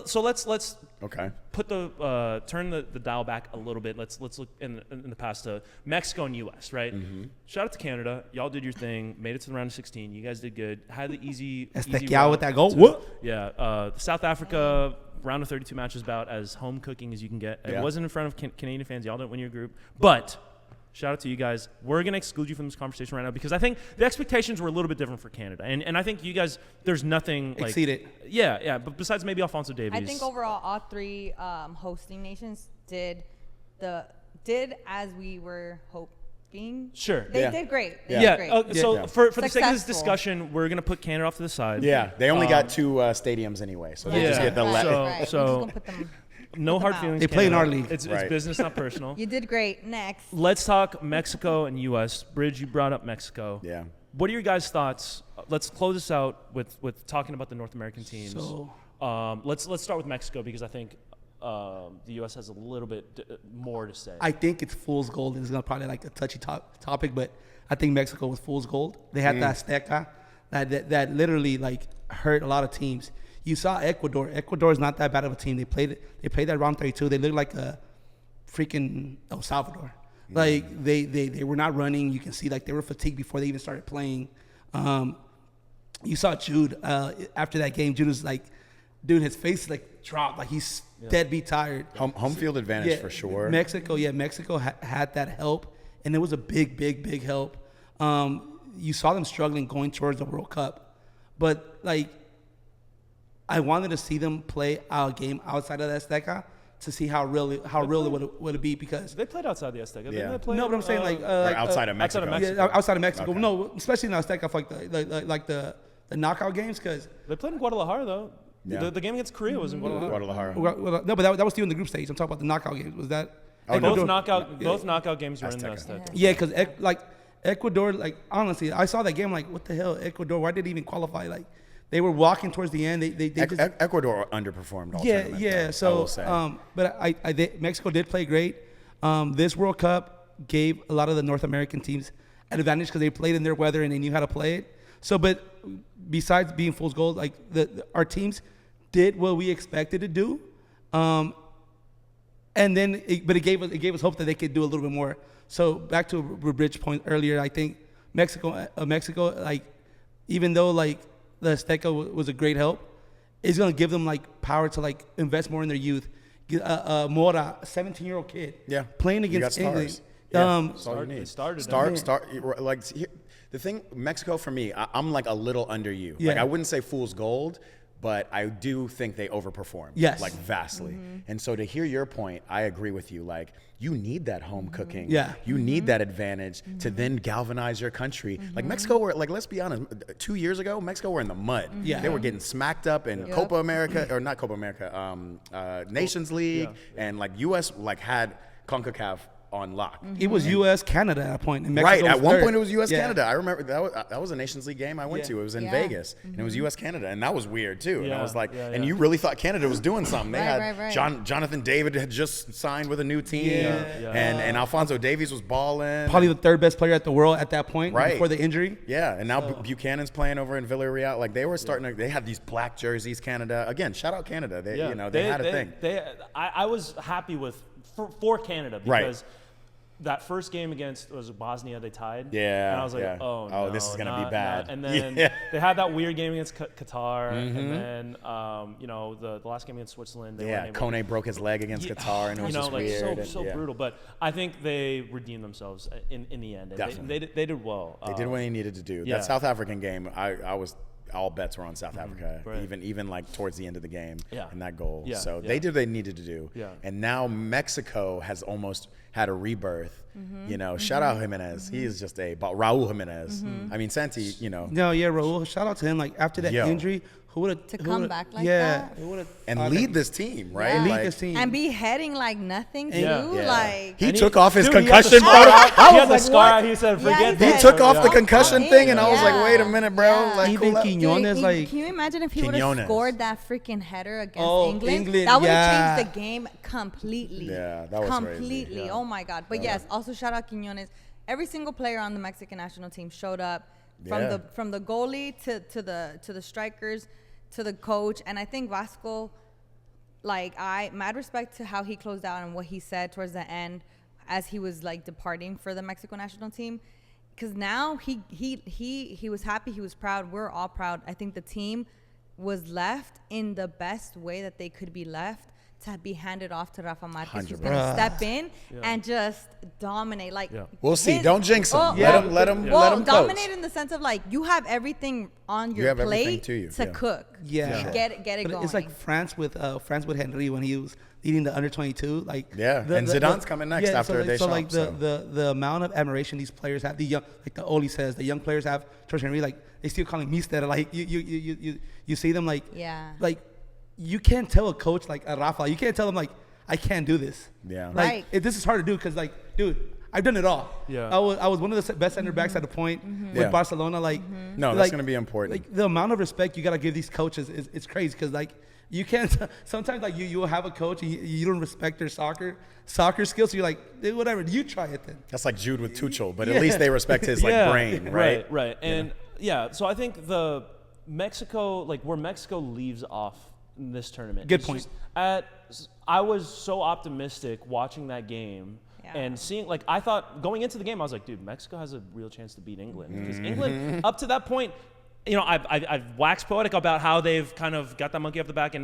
so let's okay. put the turn the dial back a little bit. Let's look in the past to Mexico and U.S. Right. Mm-hmm. Shout out to Canada. Y'all did your thing. Made it to the round of 16. You guys did good. Had the easy. Estequiao with that goal. The South Africa round of 32 matches about as home cooking as you can get. It wasn't in front of Canadian fans. Y'all didn't win your group, but. Shout out to you guys. We're going to exclude you from this conversation right now because I think the expectations were a little bit different for Canada. And I think you guys, there's nothing like... Exceed it. Yeah. But besides maybe Alphonso Davies. I think overall all 3 hosting nations did as we were hoping. Sure. They did great. They did great. So for the sake of this Successful. discussion, we're going to put Canada off to the side. Yeah, they only got 2 stadiums anyway, so they just get the Right. So- We're just gonna put them. No hard out. feelings. They play in Canada. our league. It's Right. business, not personal. You did great. Next. Let's talk Mexico and U.S. Bridge, you brought up Mexico. Yeah. What are your guys' thoughts? Let's close this out with talking about the North American teams. So- Let's start with Mexico because I think the U.S. has a little bit more to say. I think it's fool's gold. It's gonna probably like a touchy topic, but I think Mexico was fool's gold. They had that Azteca that literally like hurt a lot of teams. You saw Ecuador. Ecuador is not that bad of a team. They played that round 32. They looked like a freaking El Salvador. Like they were not running. You can see like they were fatigued before they even started playing. You saw Jude after that game. Jude was like, dude, his face like dropped. Like he's deadbeat tired. Home field advantage for sure. Mexico had that help, and it was a big help. You saw them struggling going towards the World Cup, but like I wanted to see them play a game outside of the Azteca to see how real it would be because they played outside the Azteca. Yeah. They played, no, but I'm saying like outside of Mexico. outside of Mexico. Okay. No, especially in the Azteca for like the knockout games because They played in Guadalajara though. Yeah. The game against Korea was in Guadalajara. Guadalajara. no, but that was still in the group stage. I'm talking about the knockout games. Was that? Oh, no. Both knockout games were in the Azteca. Azteca. Yeah, because like Ecuador, like honestly, I saw that game like, what the hell, Ecuador? Why did they even qualify? Like, they were walking towards the end. They just Ecuador underperformed all tournament, yeah. though, So, I will say. but Mexico did play great. This World Cup gave a lot of the North American teams an advantage because they played in their weather and they knew how to play it. So, but besides being fool's gold, like our teams did what we expected to do. And then, it gave us hope that they could do a little bit more. So back to Rich point earlier, I think Mexico, like even though like the Azteca was a great help, it's gonna give them like power to like invest more in their youth, Mora, 17-year-old kid. Yeah. Playing You got against England. stars. Yeah. That's all you It need. started. Like the thing, Mexico for me, I'm like a little under you. Yeah. Like I wouldn't say fool's gold, but I do think they overperform. Yes. Like vastly. And so to hear your point, I agree with you. Like you need that home cooking. Yeah. You need that advantage to then galvanize your country. Like Mexico were, like, let's be honest, 2 years ago, Mexico were in the mud. Yeah. They were getting smacked up in Copa America, or not Copa America, Nations League, and like US like had CONCACAF on lock. It was U.S. Canada at that point. And Mexico Right. was At one third. point, it was U.S. Yeah. Canada. I remember that was a Nations League game I went Yeah. to. It was in Yeah. Vegas, and it was U.S. Canada, and that was weird too. And I Yeah, was like, yeah, and yeah. you really thought Canada was doing something? They had Right. Jonathan David had just signed with a new team, Yeah. and Alphonso Davies was balling. Probably the third best player at the world at that point Right. before the injury. Yeah, and now Buchanan's playing over in Villarreal. Like they were starting to. They had these black jerseys. Canada again. Shout out Canada. They they had a thing. I was happy with for Canada Right. because that first game against was it Bosnia, they tied. Yeah, and I was like, yeah. oh Oh, no, this is gonna be not- bad. not. And then Yeah. they had that weird game against Qatar, and then the last game against Switzerland. They Yeah, weren't able- Kone broke his leg against Qatar, and it was just weird. and, so yeah. brutal. But I think they redeemed themselves in the end. And Definitely. they did well. They did what they needed to do. yeah. That South African game, I was all bets were on South Africa, right. even like towards the end of the game, Yeah. and that goal. Yeah, So yeah. they did what they needed to do. Yeah. And now Mexico has almost had a rebirth. You know, shout out Jimenez. He is just Raul Jimenez. I mean, Santi. You know, No, yeah, Raul. Shout out to him. Like after that Yo. injury, who would have To come back like yeah, that? who would've and thought lead that- this team, right? Yeah. lead Like, this team And be heading like nothing too. Yeah. Yeah. Like He And took off his dude, he had the concussion scar protocol. out. I He was had the like, scar what? out. He said, Yeah, forget he He that. took off the Yeah. concussion Yeah. thing, and I was like, Yeah. wait a minute, bro. Yeah. Like, Even cool out. Quiñones, Dude, like can you imagine if he would have Quiñones. scored that freaking header against Oh, England? England, That would have yeah. changed the game completely. Yeah, that was crazy. completely. Yeah. Oh my God! But yes, also shout out Quiñones. Every single player on the Mexican national team showed up, Yeah. from the goalie to the strikers to the coach, and I think Vasco, like mad respect to how he closed out and what he said towards the end as he was like departing for the Mexico national team. Because now he was happy, he was proud. We're all proud. I think the team was left in the best way that they could be left, to be handed off to Rafa Marquez, who's 100%. gonna step in and just dominate. Like We'll see. Don't jinx him. Oh, Let him well, coach. dominate in the sense of like you have everything on your have everything plate to you, to yeah. cook. Yeah. Sure. Get it But going. it's like France with Henry when he was leading the under 22. Like Yeah, and Zidane's coming next after so Deschamps, like so. the amount of admiration these players have, the young, like the Oli says, the young players have towards Henry. Like they still call him Mister. Like you see them like Yeah. like you can't tell a coach like a Rafa. You can't tell him like I can't do this. Yeah. Like Right. this is hard to do because like dude. I've done it all. Yeah. I was one of the best center backs at a point with Yeah. Barcelona. Like, No, that's gonna be important. Like the amount of respect you gotta give these coaches is it's crazy because like you can't. Sometimes like you will have a coach and you don't respect their soccer skills. So you're like, dude, whatever. You try it then. That's like Jude with Tuchel, but Yeah. at least they respect his like brain, right? Right. And so I think the Mexico, like where Mexico leaves off in this tournament. Good is point. just I was so optimistic watching that game. Yeah. And seeing, like, I thought going into the game, I was like, dude, Mexico has a real chance to beat England. Because Mm-hmm. England, up to that point, you know, I've waxed poetic about how they've kind of got that monkey off the back.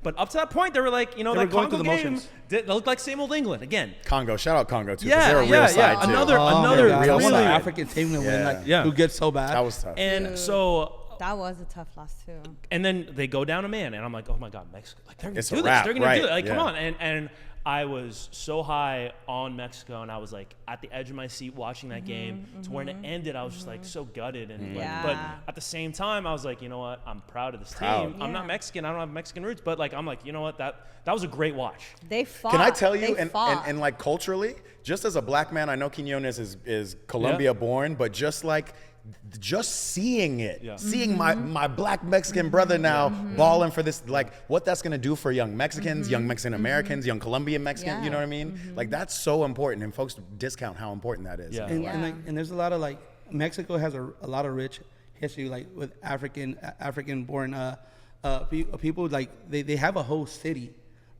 But up to that point, they were like, you know, They that were going Congo through the game motions. looked like same old England again. Congo, shout out Congo too. 'Cause Yeah, they're a real yeah, side yeah. too. Another my God. real One of the side. African team to win, like Yeah. who gets so bad. That was tough. And so. that was a tough loss too. And then they go down a man, and I'm like, oh my God, Mexico! Like they're gonna It's a do this. wrap, They're gonna right, do it. Like, come yeah. on! And I was so high on Mexico, and I was like at the edge of my seat watching that game. To when it ended, I was just like so gutted, and like, but Yeah. at the same time, I was like, you know what? I'm proud of this Proud. team. I'm not Yeah. Mexican. I don't have Mexican roots, but like I'm like, you know what? That was a great watch. They fought. Can I tell you, They and fought. like culturally, just as a black man, I know Quiñones is Colombia born, but just seeing it, Yeah. seeing my black Mexican brother now balling for this, like what that's gonna do for young Mexicans, young Mexican Americans, young Colombian Mexicans, you know what I mean? Like that's so important, and folks discount how important that is. Yeah. And there's a lot of like Mexico has a lot of rich history like with African born people like they have a whole city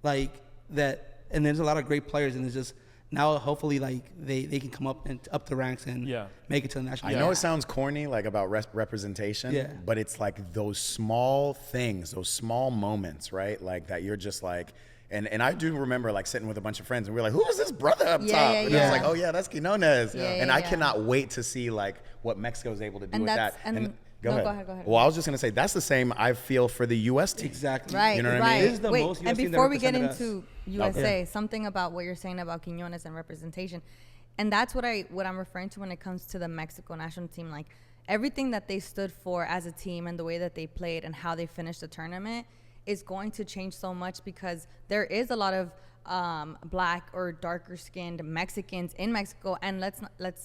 like that, and there's a lot of great players, and it's just now hopefully like they can come up the ranks and make it to the national I team. know it sounds corny, like about representation, but it's like those small things, those small moments, right? Like that you're just like, And I do remember like sitting with a bunch of friends and we were like, who is this brother up top? Yeah, and yeah. I was like, oh yeah, that's Quinones. Yeah, and yeah, I yeah. cannot wait to see like what Mexico is able to do And with that's- that. and- Go no, ahead. go ahead. Well, I was just gonna say that's the same I feel for the U.S. team. Exactly. Right, You know what I right. mean? This is the Wait, most and US team that before we get represented us. into USA, something about what you're saying about Quiñones and representation, and that's what I'm referring to when it comes to the Mexico national team. Like everything that they stood for as a team and the way that they played and how they finished the tournament is going to change so much because there is a lot of black or darker skinned Mexicans in Mexico, and let's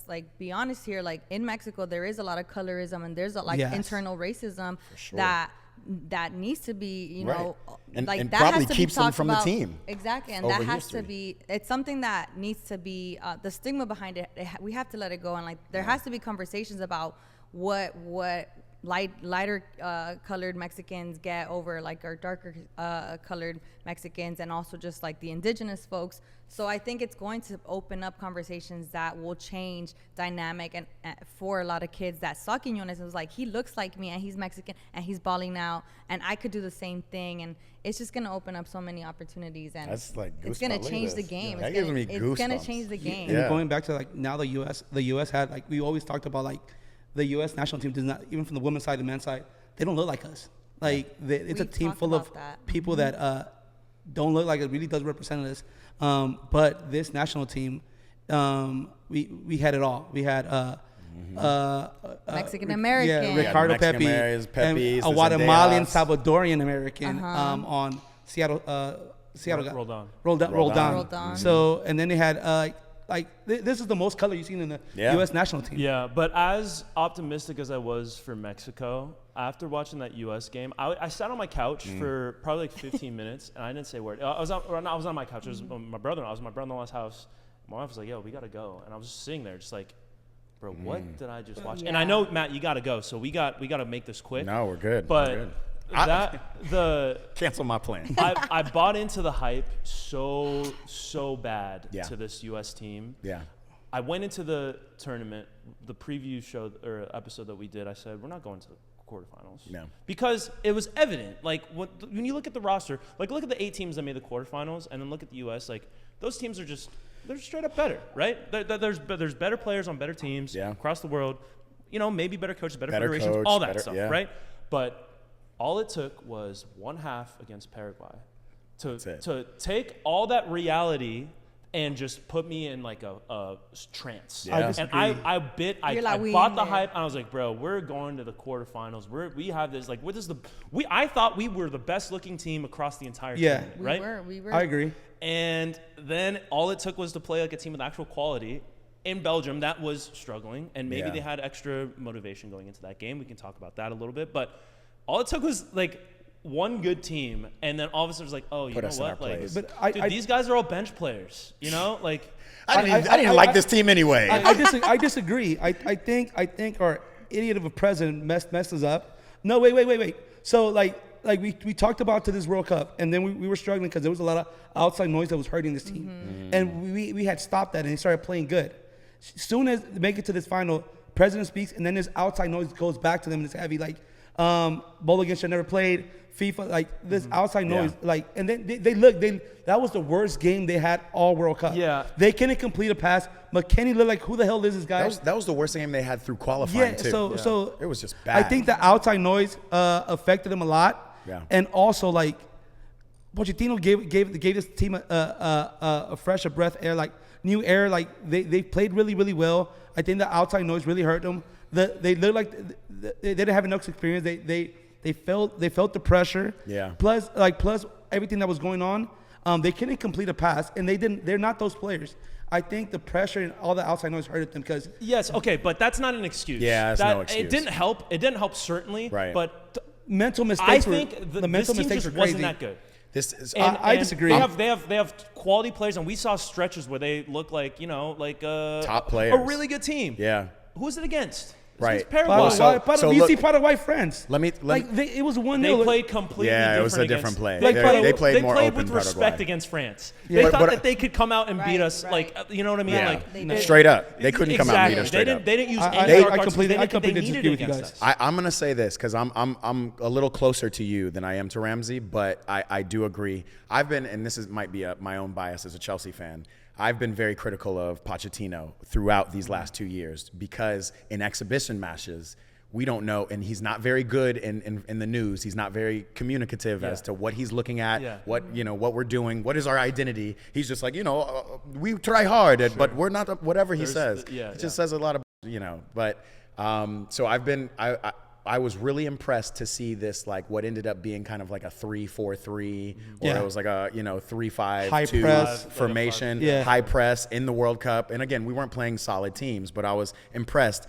like be honest here, like in Mexico there is a lot of colorism and there's a, like Yes. internal racism sure. that needs to be, you know, And- like and that probably has to keeps be them talked from the about. team Exactly, and over that has history. to be, it's something that needs to be the stigma behind it. We have to let it go, and like there has to be conversations about what lighter colored Mexicans get over like our darker colored Mexicans, and also just like the indigenous folks. So I think it's going to open up conversations that will change dynamic and for a lot of kids that saw Quiñones and was like, he looks like me and he's Mexican and he's balling now and I could do the same thing, and it's just going to open up so many opportunities, and That's like it's goosebumps. going Look to at change the this. game. That It's gives gonna- me It's going to goosebumps. change the game. And Yeah. going back to like now the U.S. had like we always talked about like the U.S. national team does not, even from the women's side, the men's side, they don't look like us. Like it's a We've team talked full of about that. people that don't look like it really does represent us. But this national team, we had it all. We had Mexican American. yeah, Ricardo Mexican Pepe, Americans, and Pepes, a the Guatemalan Zendayas. Salvadorian American on Seattle. Seattle got Roldan. Roldan. So and then they had this is the most color you've seen in the Yeah. U.S. national team. Yeah, but as optimistic as I was for Mexico, after watching that U.S. game, I sat on my couch for probably like 15 minutes, and I didn't say a word. I was on my couch. It was my brother. I was at my brother-in-law's house. My wife was like, "Yo, we gotta go," and I was just sitting there, just like, "Bro, what did I just watch?" And I know, Matt, you gotta go, so we gotta make this quick. No, we're good. But we're good. the Cancel my plan. I bought into the hype so bad Yeah. to this U.S. team. Yeah. I went into the tournament, the preview show or episode that we did. I said we're not going to the quarterfinals. No. Because it was evident. Like when you look at the roster, like look at the 8 teams that made the quarterfinals, and then look at the U.S. Like those teams are they're straight up better, right? There's better players on better teams across the world. You know, maybe better coaches, better federations, coach, all that better- stuff, yeah. right? But all it took was one half against Paraguay to take all that reality and just put me in like a trance. Yeah. I disagree. And I You're like, we bought in the there. hype, and I was like, bro, we're going to the quarterfinals. We have this, like, I thought we were the best looking team across the entire tournament, right? We were. I agree. And then all it took was to play like a team with actual quality in Belgium that was struggling, and maybe Yeah. they had extra motivation going into that game. We can talk about that a little bit, but all it took was like one good team, and then all of a sudden it's like, oh, you Put know us in our what? Like, place. But dude, these guys are all bench players, you know? Like, I didn't like this team anyway. I disagree. I think our idiot of a president messed us up. No, wait. So like we talked about to this World Cup, and then we were struggling because there was a lot of outside noise that was hurting this team, and we had stopped that, and they started playing good. Soon as they make it to this final, president speaks, and then this outside noise goes back to them, and it's heavy. Like Bowl against never played. FIFA, like this outside noise, like, and then that was the worst game they had all World Cup. Yeah. They couldn't complete a pass. McKennie looked like, who the hell is this guy? That was the worst game they had through qualifying too. So it was just bad. I think the outside noise affected them a lot. Yeah. And also like Pochettino gave this team a fresher breath air, like new air. Like they played really well. I think the outside noise really hurt them. They looked like they didn't have enough experience. They felt the pressure. Yeah. Plus everything that was going on, they couldn't complete a pass, and they're not those players. I think the pressure and all the outside noise hurted them because yes, okay, but that's not an excuse. Yeah, that's no excuse. It didn't help. It didn't help certainly. Right. But mental I mistakes think the mental this team mistakes just were crazy. wasn't that good. This is I disagree. They have quality players, and we saw stretches where they look like, you know, like Top players. a really good team. Yeah. Who's it against? Right. Paraguay. You see Paraguay friends. It was 1-0. They played completely different. Yeah, it was a different play. They played more open with respect Paraguay. against France. Yeah. They thought that they could come out and beat us, right. you know what I mean? Yeah. Straight up. They couldn't come out and beat us straight up. They didn't use I any dark I arts completely they needed disagree with you against guys. us. I'm gonna say this because I'm a little closer to you than I am to Ramsey, but I do agree. I've been, and this might be my own bias as a Chelsea fan. I've been very critical of Pochettino throughout these last 2 years because in exhibition matches, we don't know, and he's not very good in the news. He's not very communicative as to what he's looking at, what we're doing, what is our identity. He's just like, we try hard, but we're not whatever he says. He just says a lot of, But so I was really impressed to see this, like what ended up being kind of like a 3-4-3, or it was like a 3-5-2 formation, high press in the World Cup. And again, we weren't playing solid teams, but I was impressed.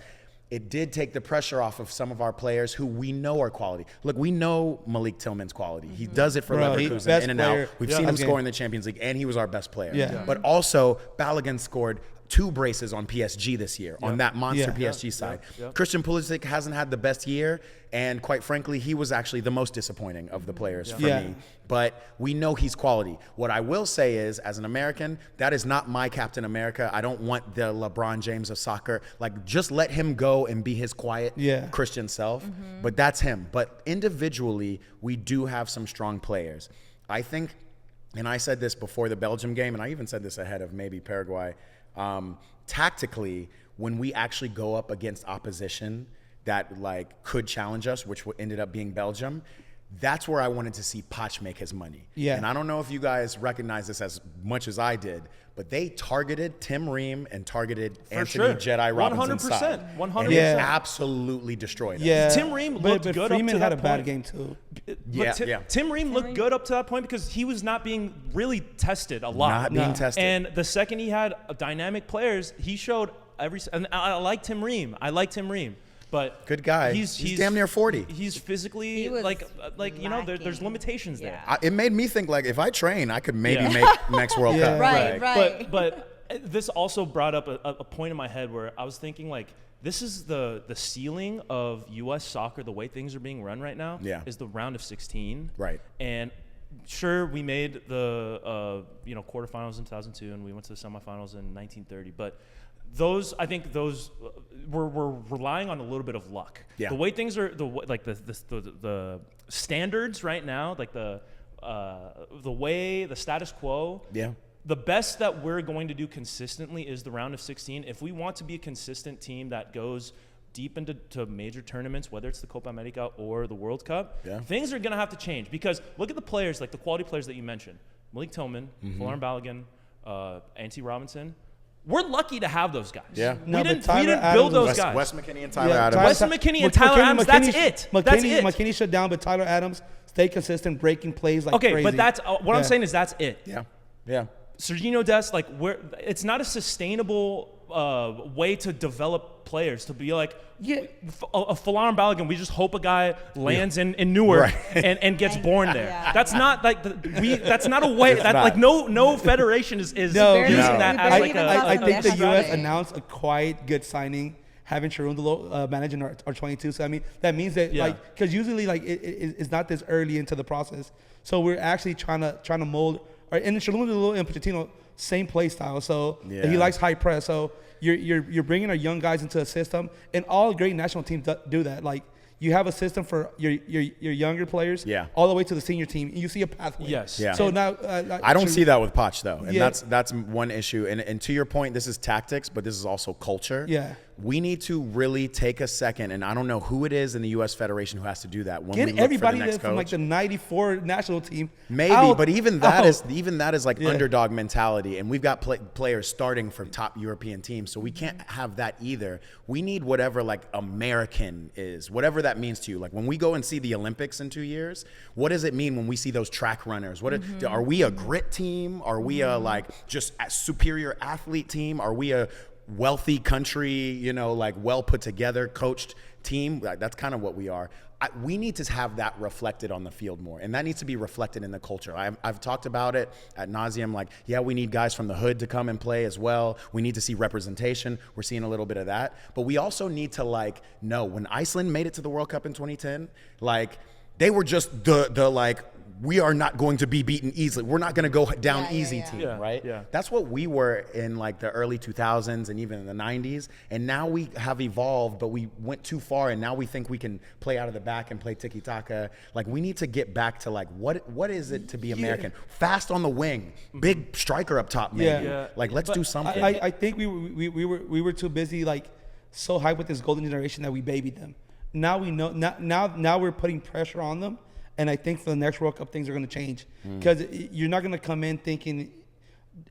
It did take the pressure off of some of our players who we know are quality. Look, we know Malik Tillman's quality. He does it for Leverkusen in and out. We've seen him score in the Champions League, and he was our best player. But also, Balogun scored 2 braces on PSG this year, on that monster PSG side. Christian Pulisic hasn't had the best year, and quite frankly, he was actually the most disappointing of the players for me. But we know he's quality. What I will say is, as an American, that is not my Captain America. I don't want the LeBron James of soccer. Like, just let him go and be his quiet Christian self. But that's him. But individually, we do have some strong players. I think, and I said this before the Belgium game, and I even said this ahead of maybe Paraguay, tactically, when we actually go up against opposition that like could challenge us, which ended up being Belgium, that's where I wanted to see Poch make his money. And I don't know if you guys recognize this as much as I did, but they targeted Tim Ream and targeted Anthony Jedi Robinson's side. 100%. And it absolutely destroyed us. Tim Ream looked good Freeman up to had that a bad point. game too. Tim Ream looked good up to that point because he was not being really tested a lot. Not being tested. And the second he had dynamic players, he showed and I like Tim Ream. But good guy. He's damn near 40. He's physically there's limitations there. It made me think like if I train, I could maybe make next World Cup. Right. But this also brought up a point in my head where I was thinking like this is the ceiling of U.S. soccer. The way things are being run right now is the round of 16. Right. And sure, we made the quarterfinals in 2002 and we went to the semifinals in 1930, but I think those we're relying on a little bit of luck. The way things are, the standards right now, like the way the status quo. The best that we're going to do consistently is the round of 16. If we want to be a consistent team that goes deep into major tournaments, whether it's the Copa America or the World Cup, things are going to have to change because look at the players, like the quality players that you mentioned, Malik Tillman, Folarin Balogun, Anthony Robinson. We're lucky to have those guys. We didn't build those guys. Wes McKennie and Tyler Adams. Wes McKennie and Tyler Adams, that's it. McKennie shut down, but Tyler Adams stayed consistent, breaking plays like crazy. But that's what I'm saying is that's it. Yeah. Serginho Dest, it's not a sustainable way to develop players to be like a Folarin Balogun. We just hope a guy lands in Newark and gets born there. That's not like that's not a way that like no federation is using that as like I think the U.S. announced a quite good signing, having Cherundolo managing our 22. So I mean that means that because usually it's not this early into the process. So we're actually trying to mold. And Cherundolo and Pochettino, same play style. So he likes high press. So you're bringing our young guys into a system, and all great national teams do that. Like you have a system for your younger players, all the way to the senior team, and you see a pathway. So now I don't see that with Poch though, and that's one issue. And to your point, this is tactics, but this is also culture. We need to really take a second, and I don't know who it is in the U.S. Federation who has to do that. When we look everybody for the next from like the '94 national team, maybe, but even that is like underdog mentality, and we've got players starting from top European teams, so we can't have that either. We need whatever like American is, whatever that means to you. Like when we go and see the Olympics in 2 years, what does it mean when we see those track runners? Are we a grit team? Are we a like just a superior athlete team? Are we a wealthy country, you know, like well put together, coached team. That's kind of what we are. We need to have that reflected on the field more, and that needs to be reflected in the culture. I've talked about it ad nauseum. Like, yeah, we need guys from the hood to come and play as well. We need to see representation. We're seeing a little bit of that, but we also need to like know when Iceland made it to the World Cup in 2010, like they were just the like, we are not going to be beaten easily. We're not going to go down easy team, right? Yeah. That's what we were in like the early 2000s and even in the 90s. And now we have evolved, but we went too far, and now we think we can play out of the back and play tiki-taka. Like, we need to get back to like, what is it to be American? Fast on the wing, big striker up top, maybe. Like, let's do something. I think we were too busy, like, so hyped with this golden generation that we babied them. Now we know. Now we're putting pressure on them. And I think for the next World Cup, things are going to change, because you're not going to come in thinking,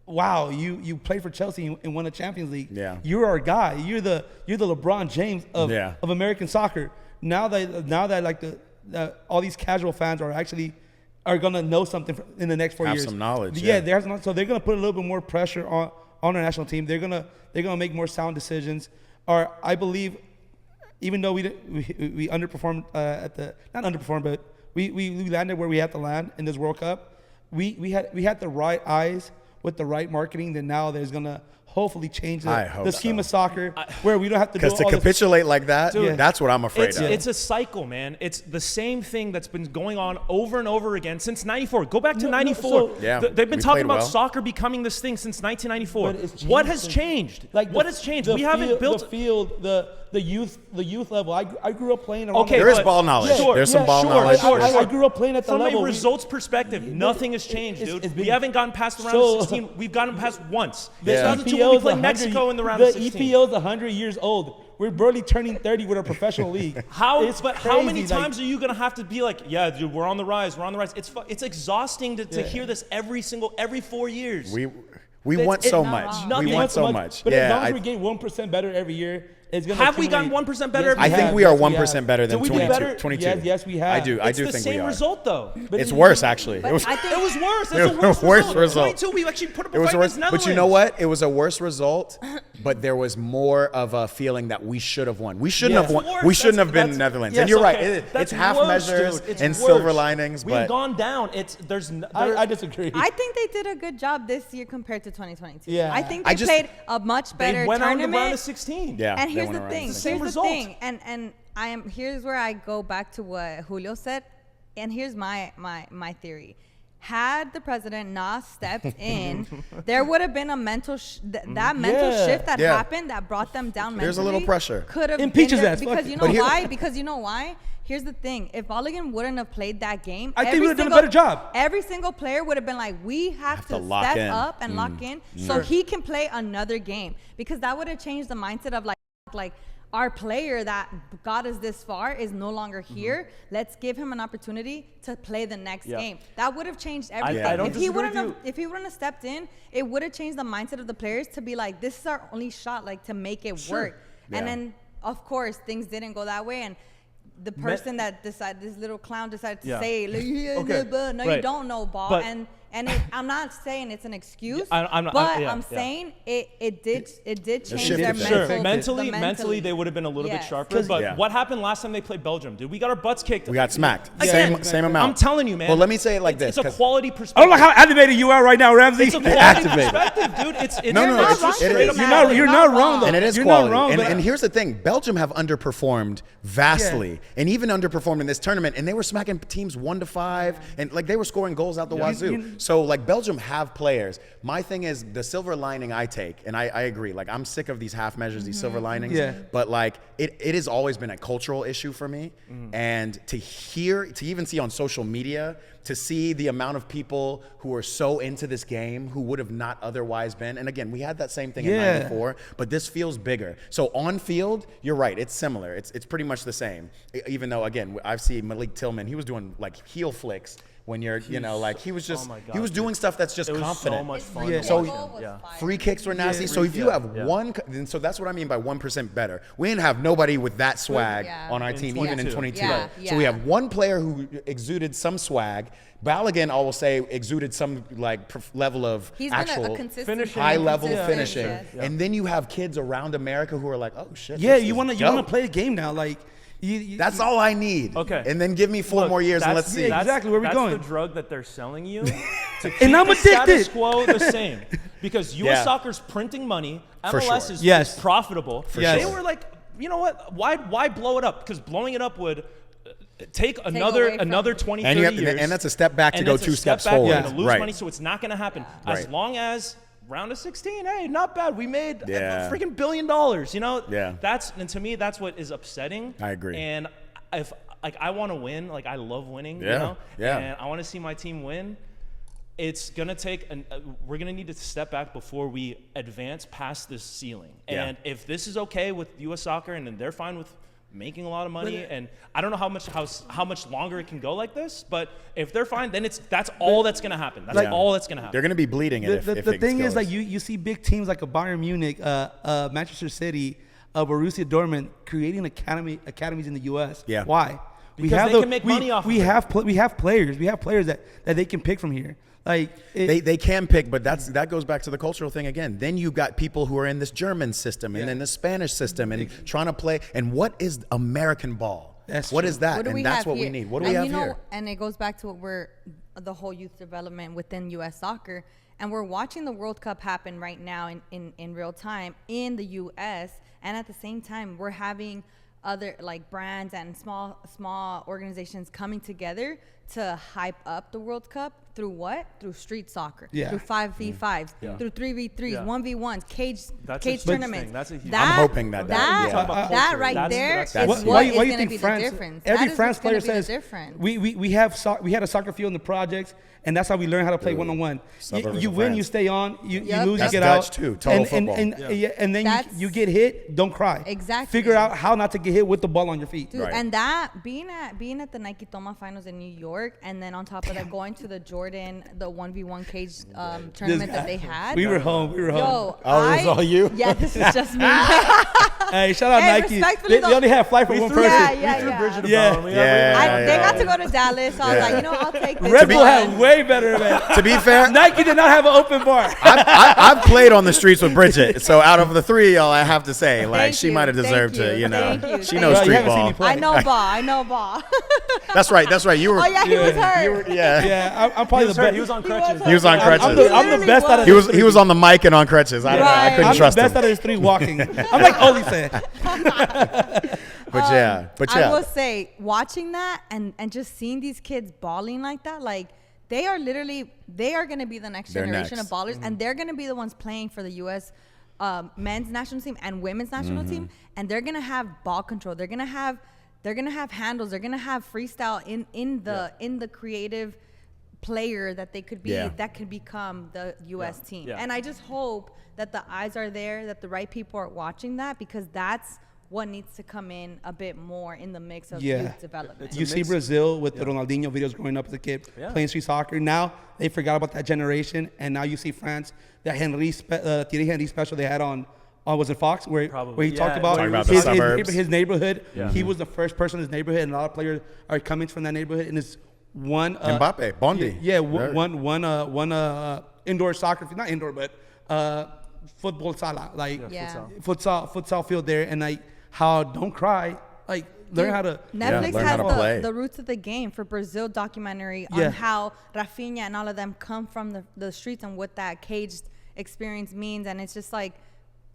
wow, you played for Chelsea and won a Champions League. Yeah. You're our guy. You're the LeBron James of American soccer. Now that like all these casual fans are going to know something in the next 4 years. Have some knowledge. So they're going to put a little bit more pressure on our national team. They're going to make more sound decisions. Or I believe, even though we underperformed not underperformed, but we landed where we had to land in this World Cup. We had the right eyes with the right marketing that now there's gonna hopefully change the scheme of soccer, where we don't have to do all because to capitulate like that, that's what I'm afraid of. It's a cycle, man. It's the same thing that's been going on over and over again since '94. Go back to '94. They've been talking about soccer becoming this thing since 1994. What has changed? Like, what has changed? We haven't built the field, the youth level. I grew up playing. There is ball knowledge. There's some ball knowledge. I grew up playing at the level. From a results perspective, nothing has changed, dude. We haven't gotten past the round of 16. We've gotten past once. 2002 when we played Mexico in the round of 16. The EPO is 100 years old. We're barely turning 30 with our professional league. How many times are you gonna have to be like, yeah, dude, we're on the rise. It's exhausting to hear this every 4 years. We want so much. We want so much. But as long as we get 1% better every year, it's gonna. Have we gotten 1% better? I think we are 1% better than 22. Yes, we have. I do think we are. It's the same result, though. It's worse, actually. It was worse. That's it was a worse result. 22, we actually put up a It was fight worse. against Netherlands. But you know what? It was a worse result, but there was more of a feeling that we should have won. We shouldn't have won. We shouldn't have been Netherlands. And you're right. It's half measures and silver linings. We've gone down. I disagree. I think they did a good job this year compared to 2022. Yeah. I think they played a much better They went on tournament. the round of 16. Yeah. And here's the thing. result. And here's where I go back to what Julio said, and here's my theory. Had the president not stepped in, there would have been a mental that mental shift that happened that brought them down mentally. There's a little pressure. Could have impeach his ass. Because you know why? Because you know why? Here's the thing. If Balogun wouldn't have played that game, I think we would have done a better job. Every single player would have been like, we have to step up and lock in so he can play another game. Because that would have changed the mindset of like our player that got us this far is no longer here. Let's give him an opportunity to play the next game. That would have changed everything. I don't if he wouldn't have stepped in, it would have changed the mindset of the players to be like, this is our only shot, like to make it work. And then of course things didn't go that way, and the person that decided, this little clown decided to say, no, you don't know ball. I'm not saying it's an excuse, I'm saying it did change their mental. Sure, mentally they would have been a little bit sharper. But what happened last time they played Belgium, dude? We got our butts kicked. We got smacked. Again, Same amount. I'm telling you, man. Well, let me say it like this. It's a quality perspective. I don't like how activated you are right now, Ramsey. It's a quality perspective, dude. You're not wrong, though. And it is you're quality. Not wrong, and here's the thing. Belgium have underperformed vastly, and even underperformed in this tournament, and they were smacking teams 1-5, and like they were scoring goals out the wazoo. So like Belgium have players. My thing is the silver lining I take, and I agree. Like I'm sick of these half measures, these silver linings. But like it has always been a cultural issue for me, and to even see on social media, to see the amount of people who are so into this game who would have not otherwise been. And again, we had that same thing in '94, but this feels bigger. So on field, you're right. It's similar. It's pretty much the same. Even though again, I've seen Malik Tillman. He was doing like heel flicks when you're, you know, like he was just, oh my God, he was doing stuff that's just It was confident. so much fun. Yeah. to So- watch him. Yeah. Free kicks were nasty. So if you have one, then so that's what I mean by 1% better. We didn't have nobody with that swag on our In team, even in 22. 22. Yeah, So we yeah. have one player who exuded some swag. Balogun, I will say, exuded some like level of He's been actual a consistent finishing. high level consistent, finishing. yes. And then you have kids around America who are like, oh shit. Yeah, this you is want to dope. play the game now, like. That's all I need. Okay. And then give me 4 more years and let's see. yeah, exactly where we going. That's the drug that they're selling you to keep And I'm the addicted. status quo the same. Because U.S. Yeah. soccer's printing money. For MLS sure. is Yes. profitable. Yes. They were like, you know what? Why blow it up? Because blowing it up would take away from- another 20, And 30 you have, years. and that's a step back to and go it's a 2 step steps back, forward. You're going to lose Right. money, so it's not going to happen. As Right. long as round of 16, hey, not bad. We made Yeah. a freaking $1 billion, you know? Yeah. And to me, that's what is upsetting. I agree. And if like I want to win, like I love winning, you Yeah, know? yeah. And I want to see my team win. It's gonna take we're gonna need to step back before we advance past this ceiling. Yeah. And if this is okay with U.S. Soccer and then they're fine with making a lot of money, and I don't know how much longer it can go like this, but if they're fine, then that's all that's gonna happen. That's all that's gonna happen. They're going to be bleeding it The if it thing is, goes. like you see big teams like a Bayern Munich, Manchester City, Borussia Dortmund creating academies in the U.S. Yeah. Why? Because they can make money off of it. We have players that they can pick from here. Like They can pick, but that goes back to the cultural thing again. Then you got people who are in this German system and then the Spanish system and trying to play. And what is American ball? What is that? What do we And that's have what we here? need. What do we And have you know, here? And it goes back to what the whole youth development within U.S. soccer. And we're watching the World Cup happen right now in real time in the U.S. And at the same time, we're having other like brands and small organizations coming together to hype up the World Cup through what? Through street soccer, through 5v5s, through 3v3s, Yeah. 1v1s, cage interesting. tournaments. That's a huge- I'm hoping that that right That's- there that's- is that's what huge. is you going to think be France? the difference. Every That is France what's gonna player be the says difference. we had a soccer field in the projects, and that's how we learn how to play one on one. Suburbs You of win, France. you stay on. You Yep. lose, That's you get Dutch out. too, total football. And then That's- you get hit. Don't cry. Exactly. Figure out how not to get hit with the ball on your feet. Dude, Right. and that being at the Nike Toma finals in New York, and then on top of that going to the Jordan, the 1v1 cage tournament that they had. We were home. Yo, Oh, it was all you? Yeah, this is just me. Hey, shout out Hey, Nike. respectfully They though- only had flight for one person. Yeah. Bridget Yeah. Brown. Yeah. They got to go to Dallas, so I was like, you know, I'll take this. Red Bull had way better event. To be fair, Nike did not have an open bar. I've played on the streets with Bridget, so out of the 3 of y'all, I have to say, like, Thank she you, might have thank deserved you, to, you know, thank you, she thank knows you. You street haven't seen me ball. play. I know ball. That's right. You were. Oh yeah, he was hurt. Yeah. Yeah, I'm probably the best. He was on crutches. He was on crutches. I'm the best out of He was on the mic and on crutches. I don't know. I Right. couldn't I'm the trust best him. out of his 3 walking. I'm like Oli said. But yeah. I will say, watching that and just seeing these kids balling like that, like they are going to be the next They're generation next. of ballers, and they're going to be the ones playing for the U.S. Men's national team and women's national team, and they're going to have ball control. They're going to have handles. They're going to have freestyle in the creative player that they could be, that could become the U.S. team. Yeah. And I just hope that the eyes are there, that the right people are watching that, because that's what needs to come in a bit more in the mix of youth development. You see Brazil with the Ronaldinho videos growing up as a kid playing street soccer. Now they forgot about that generation, and now you see France, that Thierry Henry special they had on was it Fox, where he talked about, Talking about the suburbs. his neighborhood. Yeah. He was the first person in his neighborhood, and a lot of players are coming from that neighborhood. And it's one Mbappe, Bondi. one indoor soccer, not indoor, but football sala, like futsal field there, and like how don't cry, like learn how to. Netflix learn how to play. has the Roots of the Game for Brazil documentary on how Rafinha and all of them come from the streets and what that caged experience means, and it's just like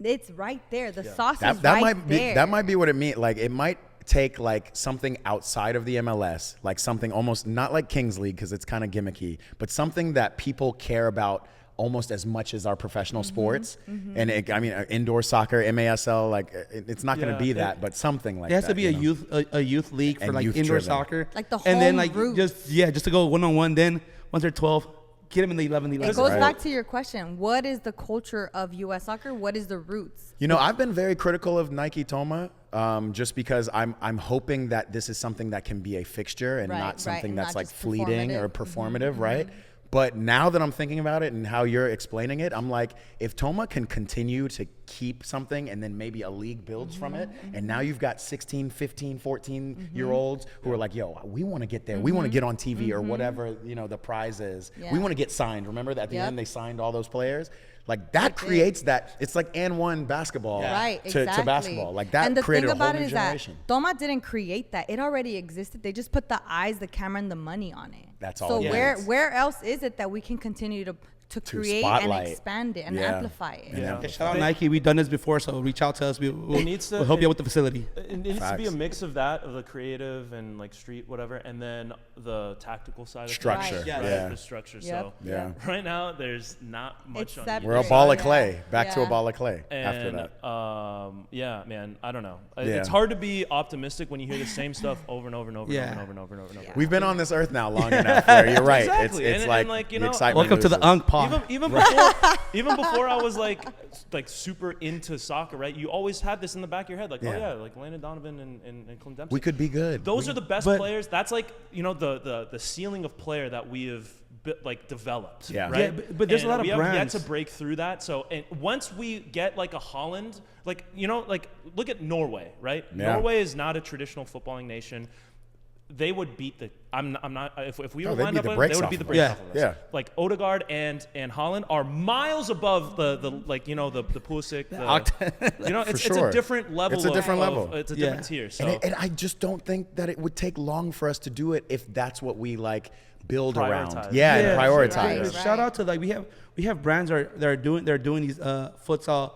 it's right there. The sauce is That right might be there. that might be what it means. Like it might take like something outside of the MLS, like something almost not like Kings League because it's kind of gimmicky, but something that people care about almost as much as our professional sports. And indoor soccer, MASL, like it's not going to be that, but something like that. It has to be you know? a youth league for And like youth indoor driven. soccer, Like the and then home like roots. just to go 1-on-1. Then once they're 12, get them in the 11. It goes back to your question. What is the culture of U.S. soccer? What is the roots? You know, I've been very critical of Nike Toma just because I'm hoping that this is something that can be a fixture and not something and that's not like just fleeting or performative, right? But now that I'm thinking about it and how you're explaining it, I'm like, if Toma can continue to keep something and then maybe a league builds from it, and now you've got 16, 15, 14-year-olds who are like, yo, we want to get there. We want to get on TV or whatever, you know, the prize is. We want to get signed. Remember that at the end they signed all those players? Like that creates that. It's like and basketball to basketball. Like that and the created thing about a whole it new is generation. that Toma didn't create that. It already existed. They just put the eyes, the camera, and the money on it. That's all. So it where else is it that we can continue to create spotlight. and expand it and amplify it? Yeah, shout out Nike. We've done this before, so reach out to us. We'll help you out with the facility. It needs to be a mix of that, of the creative and like street whatever, and then the tactical side of Structure. things. Yeah. The structure. Yep. So right now there's not much It's on separate. We're a ball of clay. Back to a ball of clay after and, that. yeah, man, I don't know. It's hard to be optimistic when you hear the same stuff over and over and over and over and over and over and over. We've been on this earth now long enough where you're right. Exactly. It's and like you the know, excitement Welcome to the loses. Unk Pod. Even before I was like super into soccer, right? You always had this in the back of your head, like, oh yeah, like Landon Donovan and Clint Dempsey. We could be good. Those are the best players. That's like, you know, the ceiling of player that we have like developed. Yeah. Right. Yeah, but there's a lot of we have yet brands. to break through that. So and once we get like a Holland, like, you know, like look at Norway, right? Yeah. Norway is not a traditional footballing nation. They would beat the. I'm not. If we were they'd lined beat up, the with them, brakes they would off beat the of brakes us. off of us. Yeah. Like Odegaard and Holland are miles above the like, you know, the Pulisic. You know, it's a different level. It's a different level. It's a different tier. So And I just don't think that it would take long for us to do it if that's what we like build around. Prioritize. Yeah, Yeah, and prioritize. Right. Shout out to like we have brands that are doing these futsal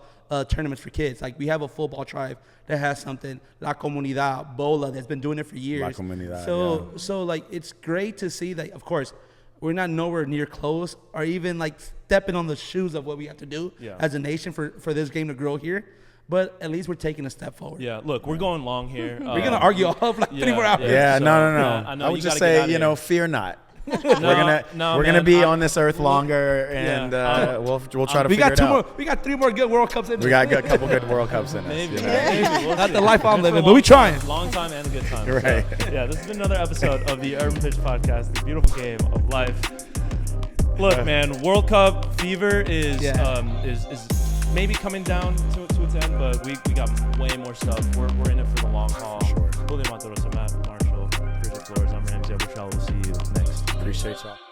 tournaments for kids. Like we have a football tribe that has something, La Comunidad, Bola, that's been doing it for years. La Comunidad, So like it's great to see that. Of course, we're not nowhere near close or even like stepping on the shoes of what we have to do as a nation for this game to grow here. But at least we're taking a step forward. yeah, look, we're going long here. We're gonna argue all like 3 more hours. Yeah, So, no. I know I you would just gotta get say, outta you know, here. fear not. No, we're gonna man, be on this earth longer, and we'll try to We figure got it two out. more. We got 3 more good World Cups in. We got a couple good World Cups in us. Maybe. you know? Maybe. We'll Not see. the life I'm Good for living, a but we long trying. time. Long time and a good time. Right. So, yeah, this has been another episode of the Urban Pitch Podcast, the beautiful game of life. Look, man, World Cup fever is maybe coming down to its end, but we got way more stuff. We're in it for the long haul. Julio Monteros, Matt Marshall, Bridget Flores, I'm Ramsey Abushal. We'll see you next. Appreciate y'all.